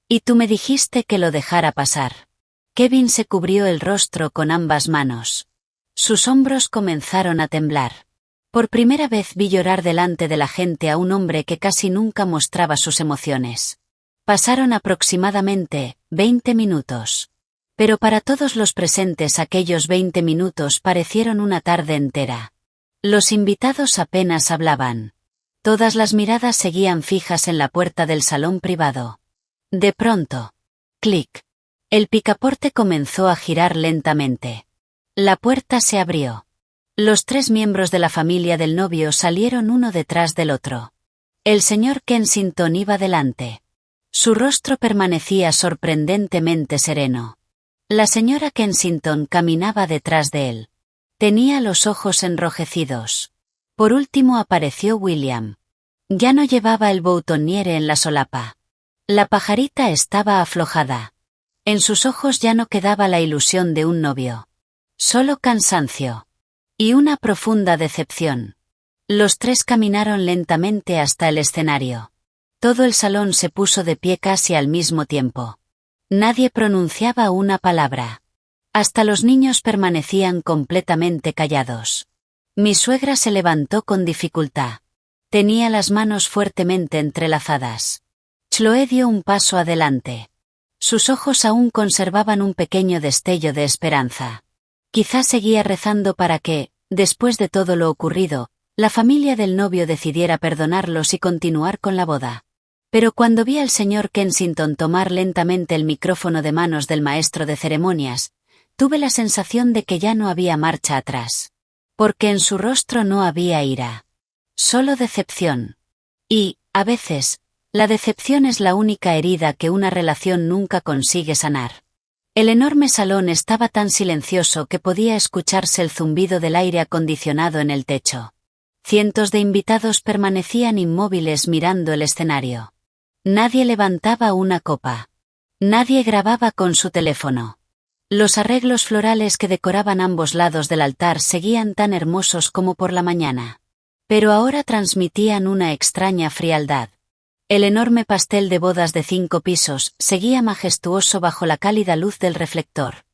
Y tú me dijiste que lo dejara pasar. Kevin se cubrió el rostro con ambas manos. Sus hombros comenzaron a temblar. Por primera vez vi llorar delante de la gente a un hombre que casi nunca mostraba sus emociones. Pasaron aproximadamente 20 minutos. Pero para todos los presentes aquellos 20 minutos parecieron una tarde entera. Los invitados apenas hablaban. Todas las miradas seguían fijas en la puerta del salón privado. De pronto. Clic. El picaporte comenzó a girar lentamente. La puerta se abrió. Los 3 miembros de la familia del novio salieron uno detrás del otro. El señor Kensington iba delante. Su rostro permanecía sorprendentemente sereno. La señora Kensington caminaba detrás de él. Tenía los ojos enrojecidos. Por último apareció William. Ya no llevaba el boutonniere en la solapa. La pajarita estaba aflojada. En sus ojos ya no quedaba la ilusión de un novio. Solo cansancio. Y una profunda decepción. Los 3 caminaron lentamente hasta el escenario. Todo el salón se puso de pie casi al mismo tiempo. Nadie pronunciaba una palabra. Hasta los niños permanecían completamente callados. Mi suegra se levantó con dificultad. Tenía las manos fuertemente entrelazadas. Chloé dio un paso adelante. Sus ojos aún conservaban un pequeño destello de esperanza. Quizá seguía rezando para que, después de todo lo ocurrido, la familia del novio decidiera perdonarlos y continuar con la boda. Pero cuando vi al señor Kensington tomar lentamente el micrófono de manos del maestro de ceremonias, tuve la sensación de que ya no había marcha atrás. Porque en su rostro no había ira. Solo decepción. Y, a veces, la decepción es la única herida que una relación nunca consigue sanar. El enorme salón estaba tan silencioso que podía escucharse el zumbido del aire acondicionado en el techo. Cientos de invitados permanecían inmóviles mirando el escenario. Nadie levantaba una copa. Nadie grababa con su teléfono. Los arreglos florales que decoraban ambos lados del altar seguían tan hermosos como por la mañana. Pero ahora transmitían una extraña frialdad. El enorme pastel de bodas de 5 pisos seguía majestuoso bajo la cálida luz del reflector.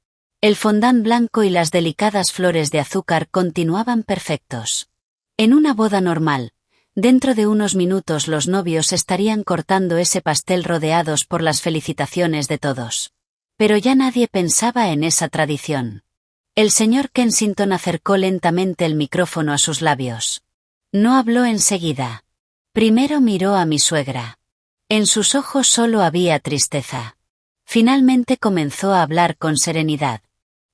El fondant blanco y las delicadas flores de azúcar continuaban perfectos. En una boda normal, dentro de unos minutos los novios estarían cortando ese pastel rodeados por las felicitaciones de todos. Pero ya nadie pensaba en esa tradición. El señor Kensington acercó lentamente el micrófono a sus labios. No habló enseguida. Primero miró a mi suegra. En sus ojos solo había tristeza. Finalmente comenzó a hablar con serenidad.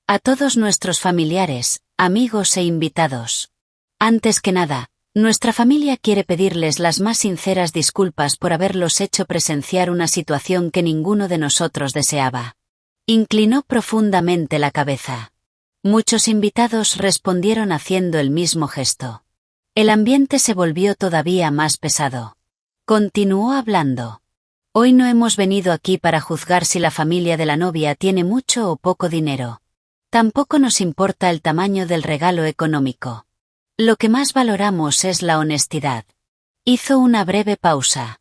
A todos nuestros familiares, amigos e invitados. Antes que nada, nuestra familia quiere pedirles las más sinceras disculpas por haberlos hecho presenciar una situación que ninguno de nosotros deseaba. Inclinó profundamente la cabeza. Muchos invitados respondieron haciendo el mismo gesto. El ambiente se volvió todavía más pesado. Continuó hablando. Hoy no hemos venido aquí para juzgar si la familia de la novia tiene mucho o poco dinero. Tampoco nos importa el tamaño del regalo económico. Lo que más valoramos es la honestidad. Hizo una breve pausa.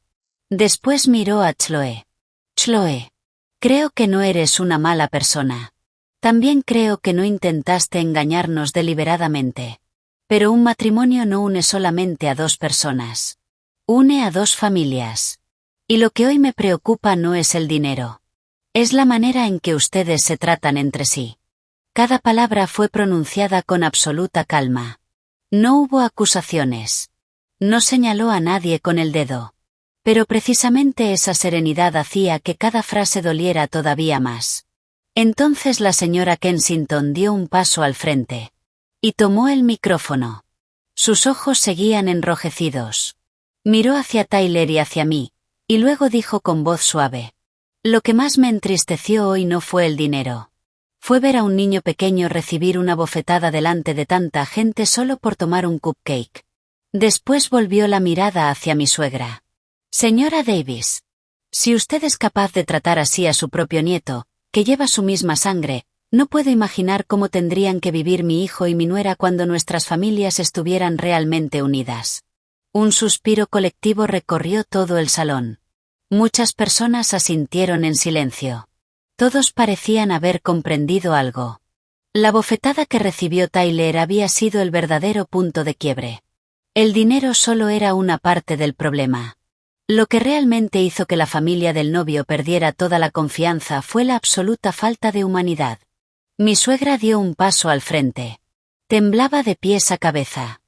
Después miró a Chloe. Chloe, creo que no eres una mala persona. También creo que no intentaste engañarnos deliberadamente. Pero un matrimonio no une solamente a 2 personas. Une a 2 familias. Y lo que hoy me preocupa no es el dinero. Es la manera en que ustedes se tratan entre sí. Cada palabra fue pronunciada con absoluta calma. No hubo acusaciones. No señaló a nadie con el dedo. Pero precisamente esa serenidad hacía que cada frase doliera todavía más. Entonces la señora Kensington dio un paso al frente. Y tomó el micrófono. Sus ojos seguían enrojecidos. Miró hacia Tyler y hacia mí, y luego dijo con voz suave. Lo que más me entristeció hoy no fue el dinero. Fue ver a un niño pequeño recibir una bofetada delante de tanta gente solo por tomar un cupcake. Después volvió la mirada hacia mi suegra. Señora Davis, si usted es capaz de tratar así a su propio nieto, que lleva su misma sangre, no puedo imaginar cómo tendrían que vivir mi hijo y mi nuera cuando nuestras familias estuvieran realmente unidas. Un suspiro colectivo recorrió todo el salón. Muchas personas asintieron en silencio. Todos parecían haber comprendido algo. La bofetada que recibió Tyler había sido el verdadero punto de quiebre. El dinero solo era una parte del problema. Lo que realmente hizo que la familia del novio perdiera toda la confianza fue la absoluta falta de humanidad. Mi suegra dio un paso al frente. Temblaba de pies a cabeza.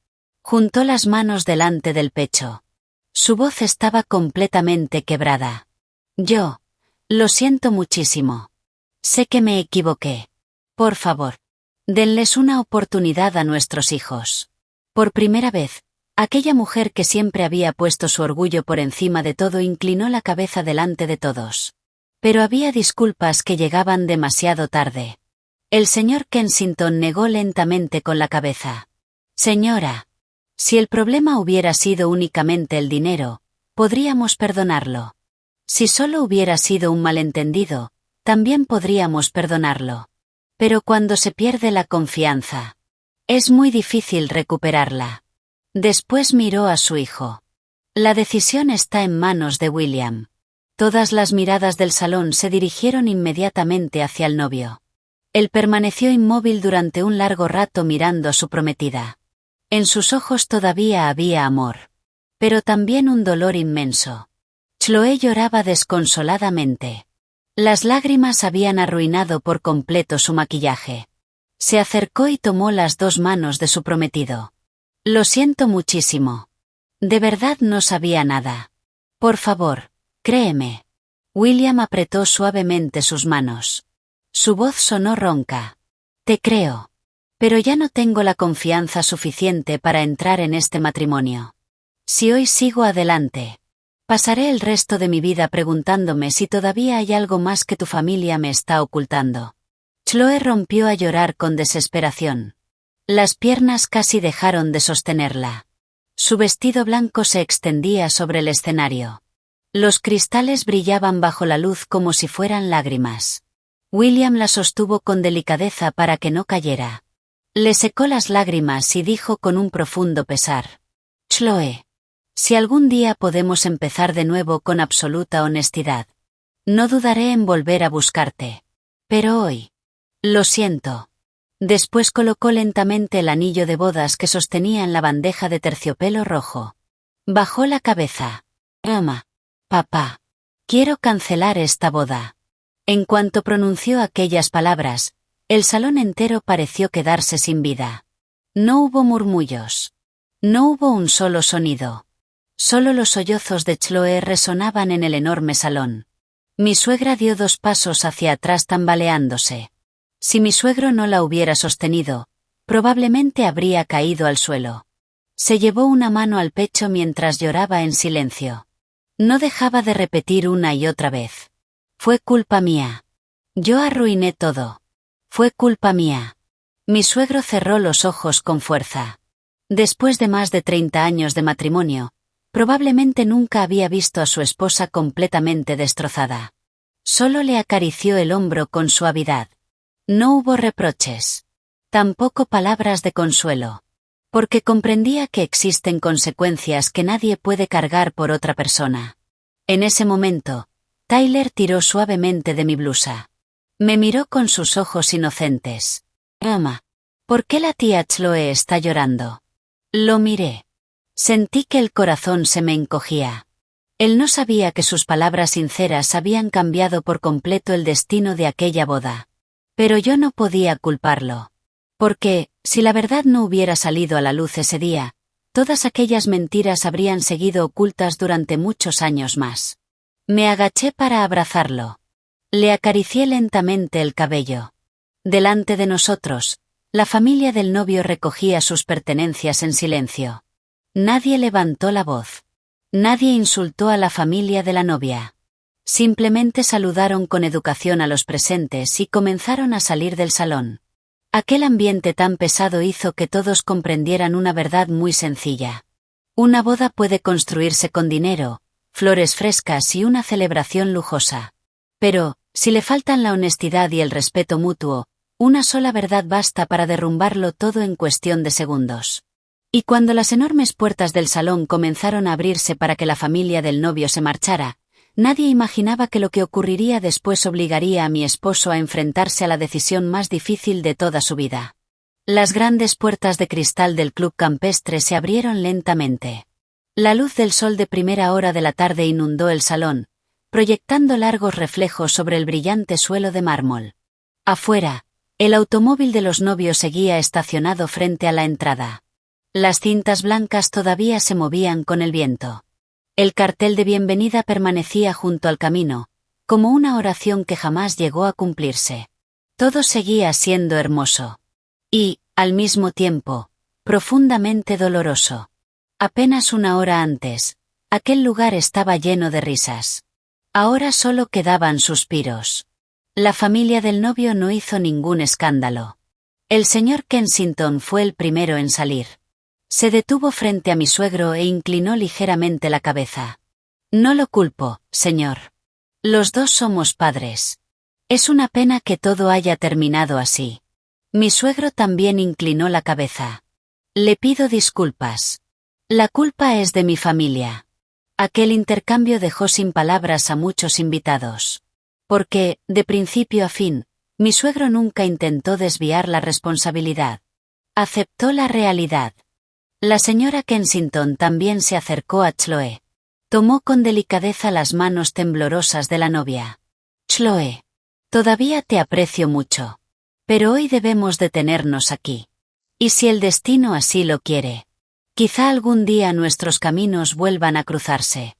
Juntó las manos delante del pecho. Su voz estaba completamente quebrada. Lo siento muchísimo. Sé que me equivoqué. Por favor, denles una oportunidad a nuestros hijos. Por primera vez, aquella mujer que siempre había puesto su orgullo por encima de todo inclinó la cabeza delante de todos. Pero había disculpas que llegaban demasiado tarde. El señor Kensington negó lentamente con la cabeza. Señora, si el problema hubiera sido únicamente el dinero, podríamos perdonarlo. Si solo hubiera sido un malentendido, también podríamos perdonarlo. Pero cuando se pierde la confianza, es muy difícil recuperarla. Después miró a su hijo. La decisión está en manos de William. Todas las miradas del salón se dirigieron inmediatamente hacia el novio. Él permaneció inmóvil durante un largo rato mirando a su prometida. En sus ojos todavía había amor. Pero también un dolor inmenso. Chloe lloraba desconsoladamente. Las lágrimas habían arruinado por completo su maquillaje. Se acercó y tomó las 2 manos de su prometido. Lo siento muchísimo. De verdad no sabía nada. Por favor, Créeme. William apretó suavemente sus manos. Su voz sonó ronca. Te creo. Pero ya no tengo la confianza suficiente para entrar en este matrimonio. Si hoy sigo adelante, pasaré el resto de mi vida preguntándome si todavía hay algo más que tu familia me está ocultando. Chloe rompió a llorar con desesperación. Las piernas casi dejaron de sostenerla. Su vestido blanco se extendía sobre el escenario. Los cristales brillaban bajo la luz como si fueran lágrimas. William la sostuvo con delicadeza para que no cayera. Le secó las lágrimas y dijo con un profundo pesar: Chloe, si algún día podemos empezar de nuevo con absoluta honestidad, no dudaré en volver a buscarte. Pero hoy, lo siento. Después colocó lentamente el anillo de bodas que sostenía en la bandeja de terciopelo rojo. Bajó la cabeza. Mamá. Papá. Quiero cancelar esta boda. En cuanto pronunció aquellas palabras, el salón entero pareció quedarse sin vida. No hubo murmullos. No hubo un solo sonido. Solo los sollozos de Chloe resonaban en el enorme salón. Mi suegra dio 2 pasos hacia atrás tambaleándose. Si mi suegro no la hubiera sostenido, probablemente habría caído al suelo. Se llevó una mano al pecho mientras lloraba en silencio. No dejaba de repetir una y otra vez: fue culpa mía. Yo arruiné todo. Fue culpa mía. Mi suegro cerró los ojos con fuerza. Después de más de 30 años de matrimonio, probablemente nunca había visto a su esposa completamente destrozada. Solo le acarició el hombro con suavidad. No hubo reproches. Tampoco palabras de consuelo. Porque comprendía que existen consecuencias que nadie puede cargar por otra persona. En ese momento, Tyler tiró suavemente de mi blusa. Me miró con sus ojos inocentes. Mamá, ¿por qué la tía Chloe está llorando? Lo miré. Sentí que el corazón se me encogía. Él no sabía que sus palabras sinceras habían cambiado por completo el destino de aquella boda. Pero yo no podía culparlo. Porque, si la verdad no hubiera salido a la luz ese día, todas aquellas mentiras habrían seguido ocultas durante muchos años más. Me agaché para abrazarlo. Le acaricié lentamente el cabello. Delante de nosotros, la familia del novio recogía sus pertenencias en silencio. Nadie levantó la voz. Nadie insultó a la familia de la novia. Simplemente saludaron con educación a los presentes y comenzaron a salir del salón. Aquel ambiente tan pesado hizo que todos comprendieran una verdad muy sencilla. Una boda puede construirse con dinero, flores frescas y una celebración lujosa. Pero, si le faltan la honestidad y el respeto mutuo, una sola verdad basta para derrumbarlo todo en cuestión de segundos. Y cuando las enormes puertas del salón comenzaron a abrirse para que la familia del novio se marchara, nadie imaginaba que lo que ocurriría después obligaría a mi esposo a enfrentarse a la decisión más difícil de toda su vida. Las grandes puertas de cristal del club campestre se abrieron lentamente. La luz del sol de primera hora de la tarde inundó el salón, proyectando largos reflejos sobre el brillante suelo de mármol. Afuera, el automóvil de los novios seguía estacionado frente a la entrada. Las cintas blancas todavía se movían con el viento. El cartel de bienvenida permanecía junto al camino, como una oración que jamás llegó a cumplirse. Todo seguía siendo hermoso. Y, al mismo tiempo, profundamente doloroso. Apenas una hora antes, aquel lugar estaba lleno de risas. Ahora solo quedaban suspiros. La familia del novio no hizo ningún escándalo. El señor Kensington fue el primero en salir. Se detuvo frente a mi suegro e inclinó ligeramente la cabeza. No lo culpo, señor. Los dos somos padres. Es una pena que todo haya terminado así. Mi suegro también inclinó la cabeza. Le pido disculpas. La culpa es de mi familia. Aquel intercambio dejó sin palabras a muchos invitados. Porque, de principio a fin, mi suegro nunca intentó desviar la responsabilidad. Aceptó la realidad. La señora Kensington también se acercó a Chloe. Tomó con delicadeza las manos temblorosas de la novia. Chloe, todavía te aprecio mucho. Pero hoy debemos detenernos aquí. Y si el destino así lo quiere, quizá algún día nuestros caminos vuelvan a cruzarse.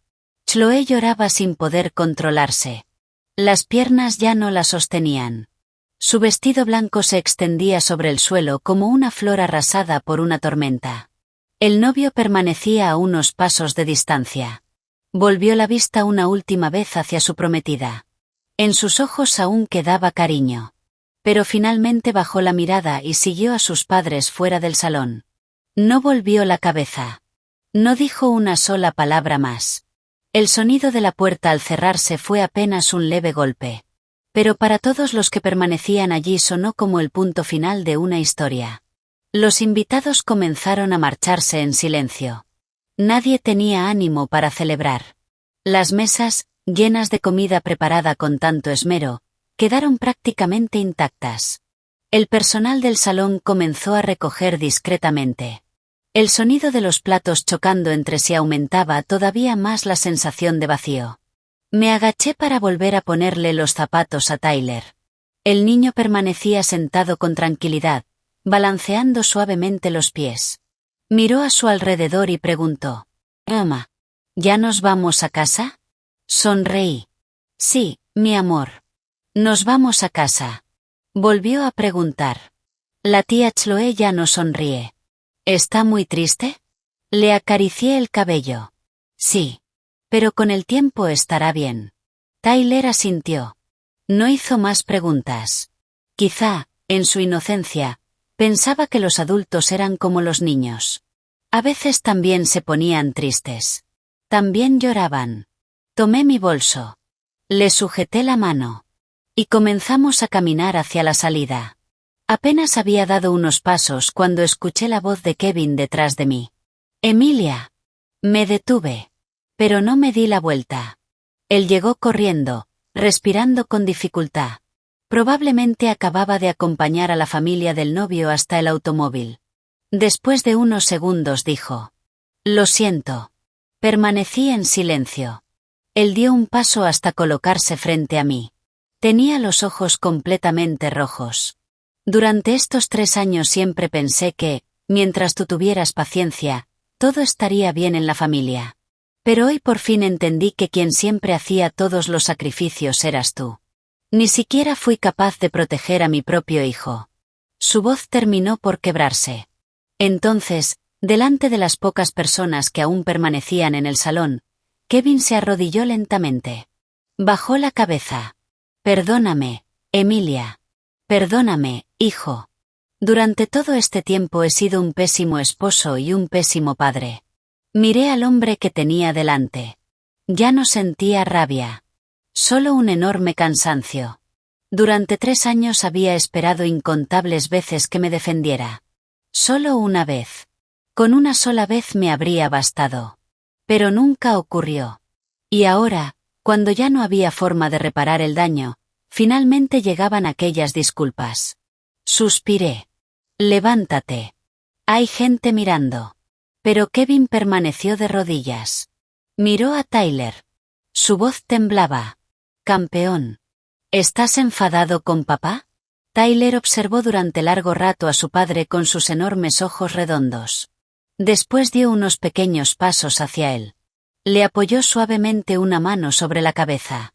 Chloe lloraba sin poder controlarse. Las piernas ya no la sostenían. Su vestido blanco se extendía sobre el suelo como una flor arrasada por una tormenta. El novio permanecía a unos pasos de distancia. Volvió la vista una última vez hacia su prometida. En sus ojos aún quedaba cariño. Pero finalmente bajó la mirada y siguió a sus padres fuera del salón. No volvió la cabeza. No dijo una sola palabra más. El sonido de la puerta al cerrarse fue apenas un leve golpe. Pero para todos los que permanecían allí sonó como el punto final de una historia. Los invitados comenzaron a marcharse en silencio. Nadie tenía ánimo para celebrar. Las mesas, llenas de comida preparada con tanto esmero, quedaron prácticamente intactas. El personal del salón comenzó a recoger discretamente. El sonido de los platos chocando entre sí aumentaba todavía más la sensación de vacío. Me agaché para volver a ponerle los zapatos a Tyler. El niño permanecía sentado con tranquilidad, balanceando suavemente los pies. Miró a su alrededor y preguntó: «Mamá, ¿ya nos vamos a casa?» Sonreí. «Sí, mi amor. Nos vamos a casa». Volvió a preguntar. La tía Chloe ya no sonríe. ¿Está muy triste? Le acaricié el cabello. Sí. Pero con el tiempo estará bien. Tyler asintió. No hizo más preguntas. Quizá, en su inocencia, pensaba que los adultos eran como los niños. A veces también se ponían tristes. También lloraban. Tomé mi bolso. Le sujeté la mano. Y comenzamos a caminar hacia la salida. Apenas había dado unos pasos cuando escuché la voz de Kevin detrás de mí. «Emilia». Me detuve. Pero no me di la vuelta. Él llegó corriendo, respirando con dificultad. Probablemente acababa de acompañar a la familia del novio hasta el automóvil. Después de unos segundos dijo: «Lo siento». Permanecí en silencio. Él dio un paso hasta colocarse frente a mí. Tenía los ojos completamente rojos. Durante estos 3 años siempre pensé que, mientras tú tuvieras paciencia, todo estaría bien en la familia. Pero hoy por fin entendí que quien siempre hacía todos los sacrificios eras tú. Ni siquiera fui capaz de proteger a mi propio hijo. Su voz terminó por quebrarse. Entonces, delante de las pocas personas que aún permanecían en el salón, Kevin se arrodilló lentamente. Bajó la cabeza. «Perdóname, Emilia. Perdóname, hijo. Durante todo este tiempo he sido un pésimo esposo y un pésimo padre». Miré al hombre que tenía delante. Ya no sentía rabia. Solo un enorme cansancio. Durante 3 años había esperado incontables veces que me defendiera. Solo una vez. Con una sola vez me habría bastado. Pero nunca ocurrió. Y ahora, cuando ya no había forma de reparar el daño, finalmente llegaban aquellas disculpas. Suspiré. «Levántate. Hay gente mirando». Pero Kevin permaneció de rodillas. Miró a Tyler. Su voz temblaba. «Campeón. ¿Estás enfadado con papá?» Tyler observó durante largo rato a su padre con sus enormes ojos redondos. Después dio unos pequeños pasos hacia él. Le apoyó suavemente una mano sobre la cabeza.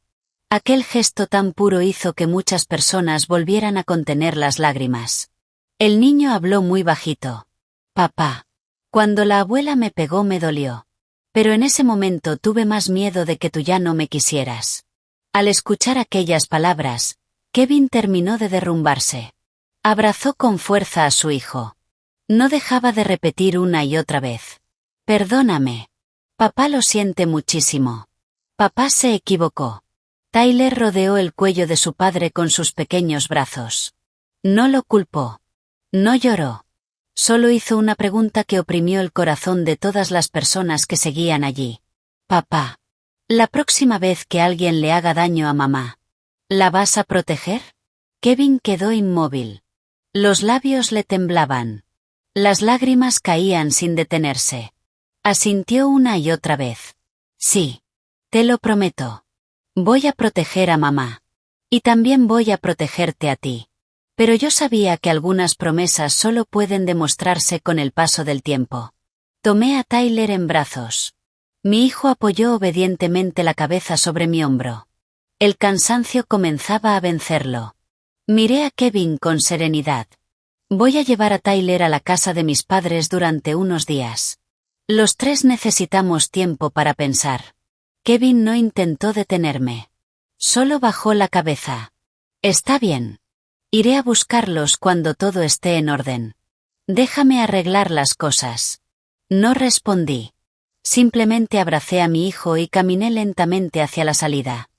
Aquel gesto tan puro hizo que muchas personas volvieran a contener las lágrimas. El niño habló muy bajito. «Papá. Cuando la abuela me pegó me dolió. Pero en ese momento tuve más miedo de que tú ya no me quisieras». Al escuchar aquellas palabras, Kevin terminó de derrumbarse. Abrazó con fuerza a su hijo. No dejaba de repetir una y otra vez: «Perdóname. Papá lo siente muchísimo. Papá se equivocó». Tyler rodeó el cuello de su padre con sus pequeños brazos. No lo culpó. No lloró. Solo hizo una pregunta que oprimió el corazón de todas las personas que seguían allí. «Papá, la próxima vez que alguien le haga daño a mamá, ¿la vas a proteger?» Kevin quedó inmóvil. Los labios le temblaban. Las lágrimas caían sin detenerse. Asintió una y otra vez. «Sí. Te lo prometo. Voy a proteger a mamá. Y también voy a protegerte a ti». Pero yo sabía que algunas promesas solo pueden demostrarse con el paso del tiempo. Tomé a Tyler en brazos. Mi hijo apoyó obedientemente la cabeza sobre mi hombro. El cansancio comenzaba a vencerlo. Miré a Kevin con serenidad. Voy a llevar a Tyler a la casa de mis padres durante unos días. Los tres necesitamos tiempo para pensar. Kevin no intentó detenerme. Solo bajó la cabeza. Está bien. Iré a buscarlos cuando todo esté en orden. Déjame arreglar las cosas. No respondí. Simplemente abracé a mi hijo y caminé lentamente hacia la salida.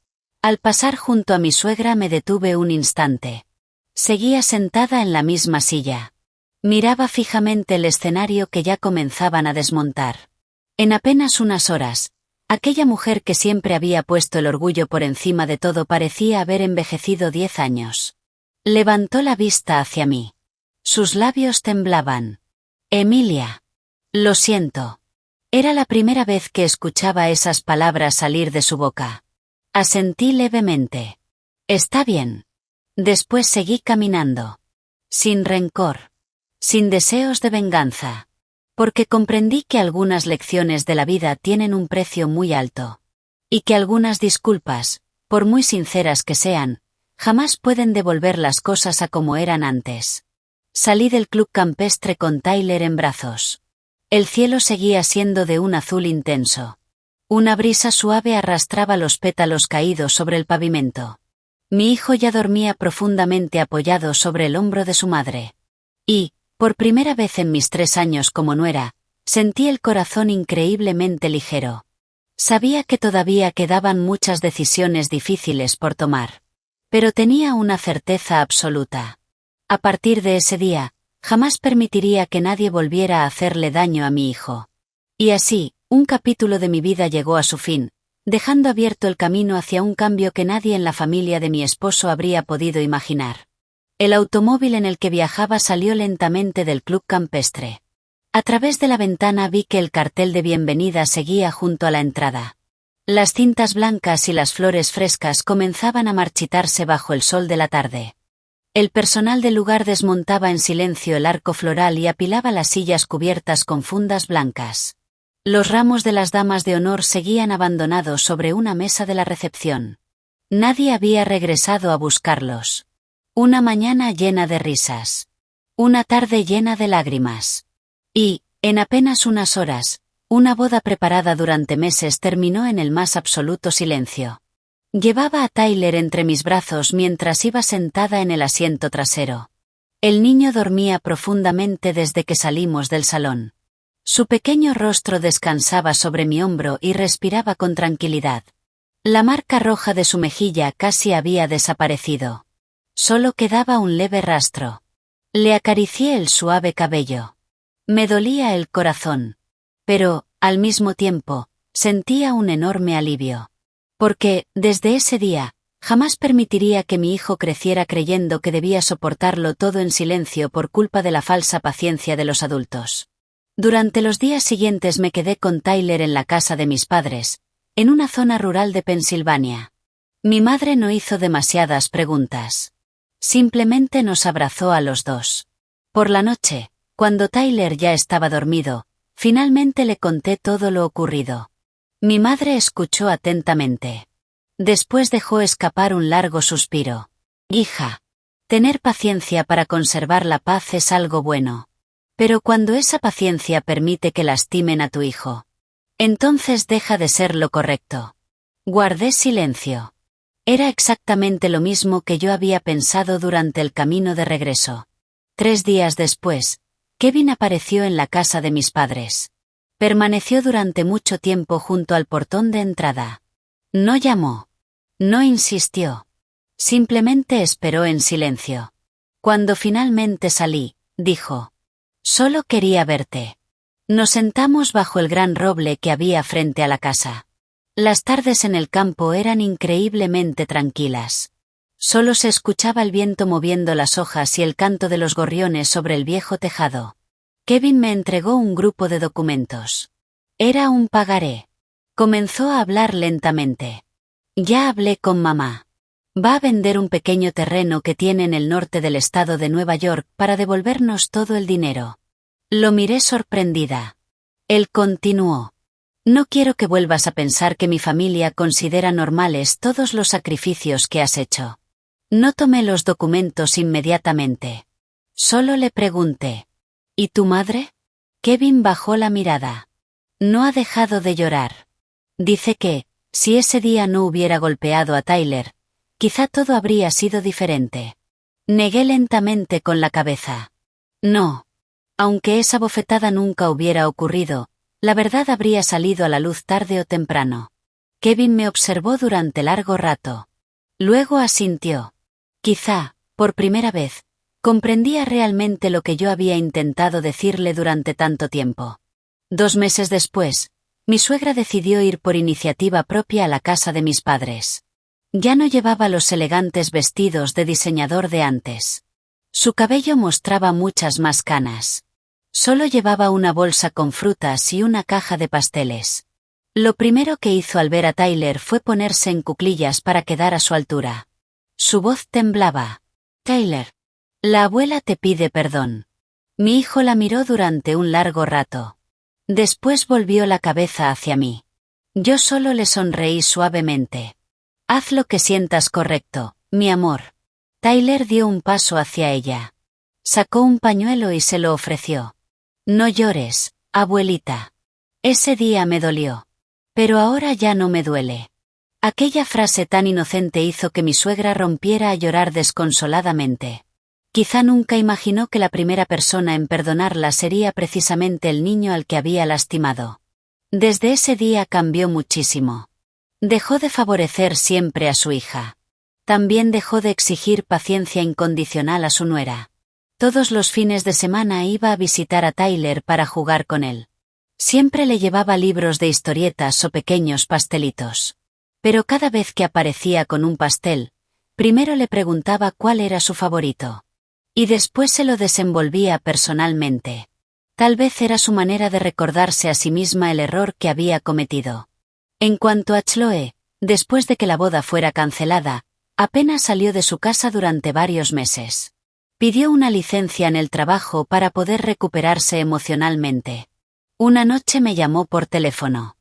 Al pasar junto a mi suegra me detuve un instante. Seguía sentada en la misma silla. Miraba fijamente el escenario que ya comenzaban a desmontar. En apenas unas horas, aquella mujer que siempre había puesto el orgullo por encima de todo parecía haber envejecido 10 años. Levantó la vista hacia mí. Sus labios temblaban. Emilia. Lo siento. Era la primera vez que escuchaba esas palabras salir de su boca. Asentí levemente. Está bien. Después seguí caminando. Sin rencor. Sin deseos de venganza. Porque comprendí que algunas lecciones de la vida tienen un precio muy alto. Y que algunas disculpas, por muy sinceras que sean, jamás pueden devolver las cosas a como eran antes. Salí del club campestre con Tyler en brazos. El cielo seguía siendo de un azul intenso. Una brisa suave arrastraba los pétalos caídos sobre el pavimento. Mi hijo ya dormía profundamente apoyado sobre el hombro de su madre. Y, por primera vez en mis 3 años como nuera, sentí el corazón increíblemente ligero. Sabía que todavía quedaban muchas decisiones difíciles por tomar. Pero tenía una certeza absoluta. A partir de ese día, jamás permitiría que nadie volviera a hacerle daño a mi hijo. Y así, un capítulo de mi vida llegó a su fin, dejando abierto el camino hacia un cambio que nadie en la familia de mi esposo habría podido imaginar. El automóvil en el que viajaba salió lentamente del club campestre. A través de la ventana vi que el cartel de bienvenida seguía junto a la entrada. Las cintas blancas y las flores frescas comenzaban a marchitarse bajo el sol de la tarde. El personal del lugar desmontaba en silencio el arco floral y apilaba las sillas cubiertas con fundas blancas. Los ramos de las damas de honor seguían abandonados sobre una mesa de la recepción. Nadie había regresado a buscarlos. Una mañana llena de risas. Una tarde llena de lágrimas. Y, en apenas unas horas, una boda preparada durante meses terminó en el más absoluto silencio. Llevaba a Tyler entre mis brazos mientras iba sentada en el asiento trasero. El niño dormía profundamente desde que salimos del salón. Su pequeño rostro descansaba sobre mi hombro y respiraba con tranquilidad. La marca roja de su mejilla casi había desaparecido. Solo quedaba un leve rastro. Le acaricié el suave cabello. Me dolía el corazón. Pero, al mismo tiempo, sentía un enorme alivio. Porque, desde ese día, jamás permitiría que mi hijo creciera creyendo que debía soportarlo todo en silencio por culpa de la falsa paciencia de los adultos. Durante los días siguientes me quedé con Tyler en la casa de mis padres, en una zona rural de Pensilvania. Mi madre no hizo demasiadas preguntas. Simplemente nos abrazó a los dos. Por la noche, cuando Tyler ya estaba dormido, finalmente le conté todo lo ocurrido. Mi madre escuchó atentamente. Después dejó escapar un largo suspiro. Hija, tener paciencia para conservar la paz es algo bueno. Pero cuando esa paciencia permite que lastimen a tu hijo, entonces deja de ser lo correcto. Guardé silencio. Era exactamente lo mismo que yo había pensado durante el camino de regreso. 3 días después, Kevin apareció en la casa de mis padres. Permaneció durante mucho tiempo junto al portón de entrada. No llamó. No insistió. Simplemente esperó en silencio. Cuando finalmente salí, dijo: «Solo quería verte». Nos sentamos bajo el gran roble que había frente a la casa. Las tardes en el campo eran increíblemente tranquilas. Solo se escuchaba el viento moviendo las hojas y el canto de los gorriones sobre el viejo tejado. Kevin me entregó un grupo de documentos. Era un pagaré. Comenzó a hablar lentamente. Ya hablé con mamá. Va a vender un pequeño terreno que tiene en el norte del estado de Nueva York para devolvernos todo el dinero. Lo miré sorprendida. Él continuó: No quiero que vuelvas a pensar que mi familia considera normales todos los sacrificios que has hecho. No tomé los documentos inmediatamente. Solo le pregunté. ¿Y tu madre? Kevin bajó la mirada. No ha dejado de llorar. Dice que, si ese día no hubiera golpeado a Tyler, quizá todo habría sido diferente. Negué lentamente con la cabeza. No. Aunque esa bofetada nunca hubiera ocurrido, la verdad habría salido a la luz tarde o temprano. Kevin me observó durante largo rato. Luego asintió. Quizá, por primera vez, comprendía realmente lo que yo había intentado decirle durante tanto tiempo. 2 meses después, mi suegra decidió ir por iniciativa propia a la casa de mis padres. Ya no llevaba los elegantes vestidos de diseñador de antes. Su cabello mostraba muchas más canas. Solo llevaba una bolsa con frutas y una caja de pasteles. Lo primero que hizo al ver a Tyler fue ponerse en cuclillas para quedar a su altura. Su voz temblaba. Tyler. La abuela te pide perdón. Mi hijo la miró durante un largo rato. Después volvió la cabeza hacia mí. Yo solo le sonreí suavemente. Haz lo que sientas correcto, mi amor. Tyler dio un paso hacia ella. Sacó un pañuelo y se lo ofreció. No llores, abuelita. Ese día me dolió. Pero ahora ya no me duele. Aquella frase tan inocente hizo que mi suegra rompiera a llorar desconsoladamente. Quizá nunca imaginó que la primera persona en perdonarla sería precisamente el niño al que había lastimado. Desde ese día cambió muchísimo. Dejó de favorecer siempre a su hija. También dejó de exigir paciencia incondicional a su nuera. Todos los fines de semana iba a visitar a Tyler para jugar con él. Siempre le llevaba libros de historietas o pequeños pastelitos. Pero cada vez que aparecía con un pastel, primero le preguntaba cuál era su favorito. Y después se lo desenvolvía personalmente. Tal vez era su manera de recordarse a sí misma el error que había cometido. En cuanto a Chloe, después de que la boda fuera cancelada, apenas salió de su casa durante varios meses. Pidió una licencia en el trabajo para poder recuperarse emocionalmente. Una noche me llamó por teléfono.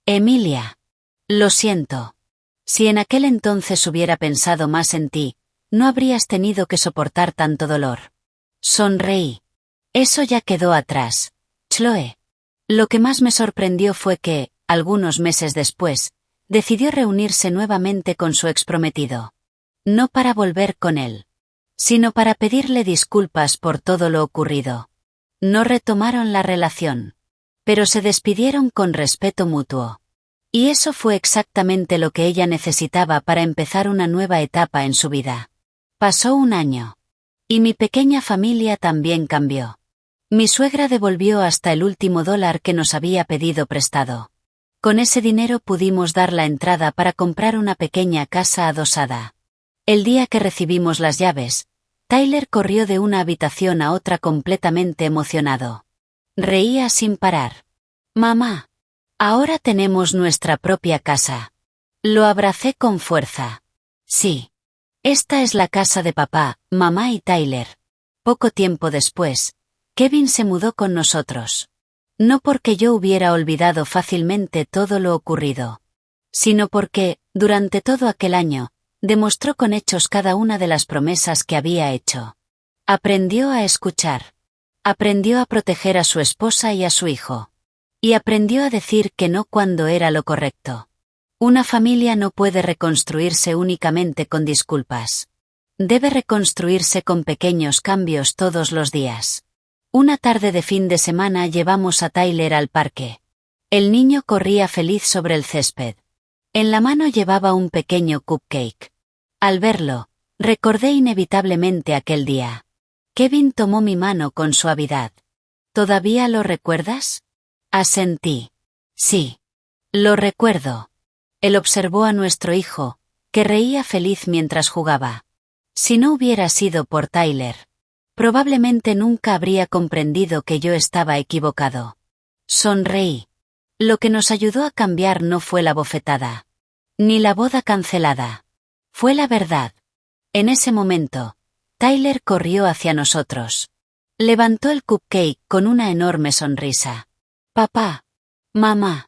Emilia. Lo siento. Si en aquel entonces hubiera pensado más en ti, no habrías tenido que soportar tanto dolor. Sonreí. Eso ya quedó atrás, Chloe. Lo que más me sorprendió fue que, algunos meses después, decidió reunirse nuevamente con su exprometido. No para volver con él, sino para pedirle disculpas por todo lo ocurrido. No retomaron la relación, pero se despidieron con respeto mutuo. Y eso fue exactamente lo que ella necesitaba para empezar una nueva etapa en su vida. Pasó un año. Y mi pequeña familia también cambió. Mi suegra devolvió hasta el último dólar que nos había pedido prestado. Con ese dinero pudimos dar la entrada para comprar una pequeña casa adosada. El día que recibimos las llaves, Tyler corrió de una habitación a otra completamente emocionado. Reía sin parar. Mamá. Ahora tenemos nuestra propia casa. Lo abracé con fuerza. Sí. Esta es la casa de papá, mamá y Tyler. Poco tiempo después, Kevin se mudó con nosotros. No porque yo hubiera olvidado fácilmente todo lo ocurrido, sino porque, durante todo aquel año, demostró con hechos cada una de las promesas que había hecho. Aprendió a escuchar. Aprendió a proteger a su esposa y a su hijo. Y aprendió a decir que no cuando era lo correcto. Una familia no puede reconstruirse únicamente con disculpas. Debe reconstruirse con pequeños cambios todos los días. Una tarde de fin de semana llevamos a Tyler al parque. El niño corría feliz sobre el césped. En la mano llevaba un pequeño cupcake. Al verlo, recordé inevitablemente aquel día. Kevin tomó mi mano con suavidad. ¿Todavía lo recuerdas? Asentí. Sí. Lo recuerdo. Él observó a nuestro hijo, que reía feliz mientras jugaba. Si no hubiera sido por Tyler, probablemente nunca habría comprendido que yo estaba equivocado. Sonreí. Lo que nos ayudó a cambiar no fue la bofetada, ni la boda cancelada. Fue la verdad. En ese momento, Tyler corrió hacia nosotros. Levantó el cupcake con una enorme sonrisa. Papá. Mamá.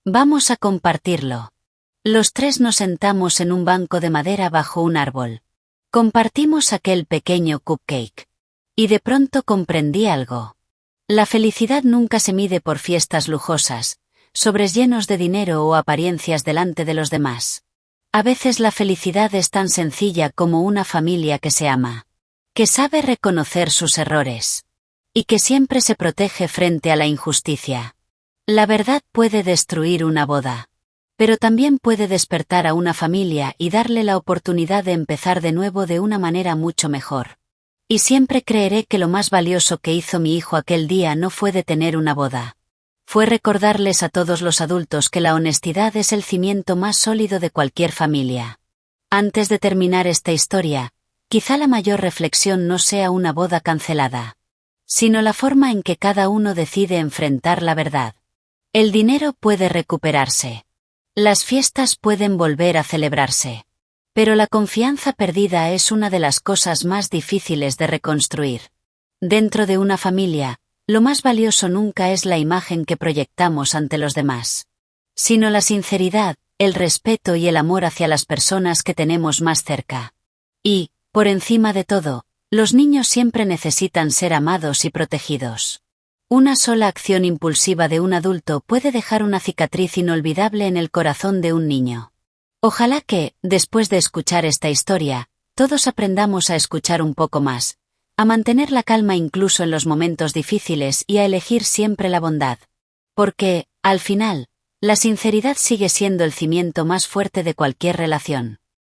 Vamos a compartirlo. Los tres nos sentamos en un banco de madera bajo un árbol. Compartimos aquel pequeño cupcake. Y de pronto comprendí algo. La felicidad nunca se mide por fiestas lujosas, sobres llenos de dinero o apariencias delante de los demás. A veces la felicidad es tan sencilla como una familia que se ama, que sabe reconocer sus errores, y que siempre se protege frente a la injusticia. La verdad puede destruir una boda, pero también puede despertar a una familia y darle la oportunidad de empezar de nuevo de una manera mucho mejor. Y siempre creeré que lo más valioso que hizo mi hijo aquel día no fue detener una boda. Fue recordarles a todos los adultos que la honestidad es el cimiento más sólido de cualquier familia. Antes de terminar esta historia, quizá la mayor reflexión no sea una boda cancelada, sino la forma en que cada uno decide enfrentar la verdad. El dinero puede recuperarse. Las fiestas pueden volver a celebrarse. Pero la confianza perdida es una de las cosas más difíciles de reconstruir. Dentro de una familia, lo más valioso nunca es la imagen que proyectamos ante los demás, sino la sinceridad, el respeto y el amor hacia las personas que tenemos más cerca. Y, por encima de todo, los niños siempre necesitan ser amados y protegidos. Una sola acción impulsiva de un adulto puede dejar una cicatriz inolvidable en el corazón de un niño. Ojalá que, después de escuchar esta historia, todos aprendamos a escuchar un poco más, a mantener la calma incluso en los momentos difíciles y a elegir siempre la bondad. Porque, al final, la sinceridad sigue siendo el cimiento más fuerte de cualquier relación.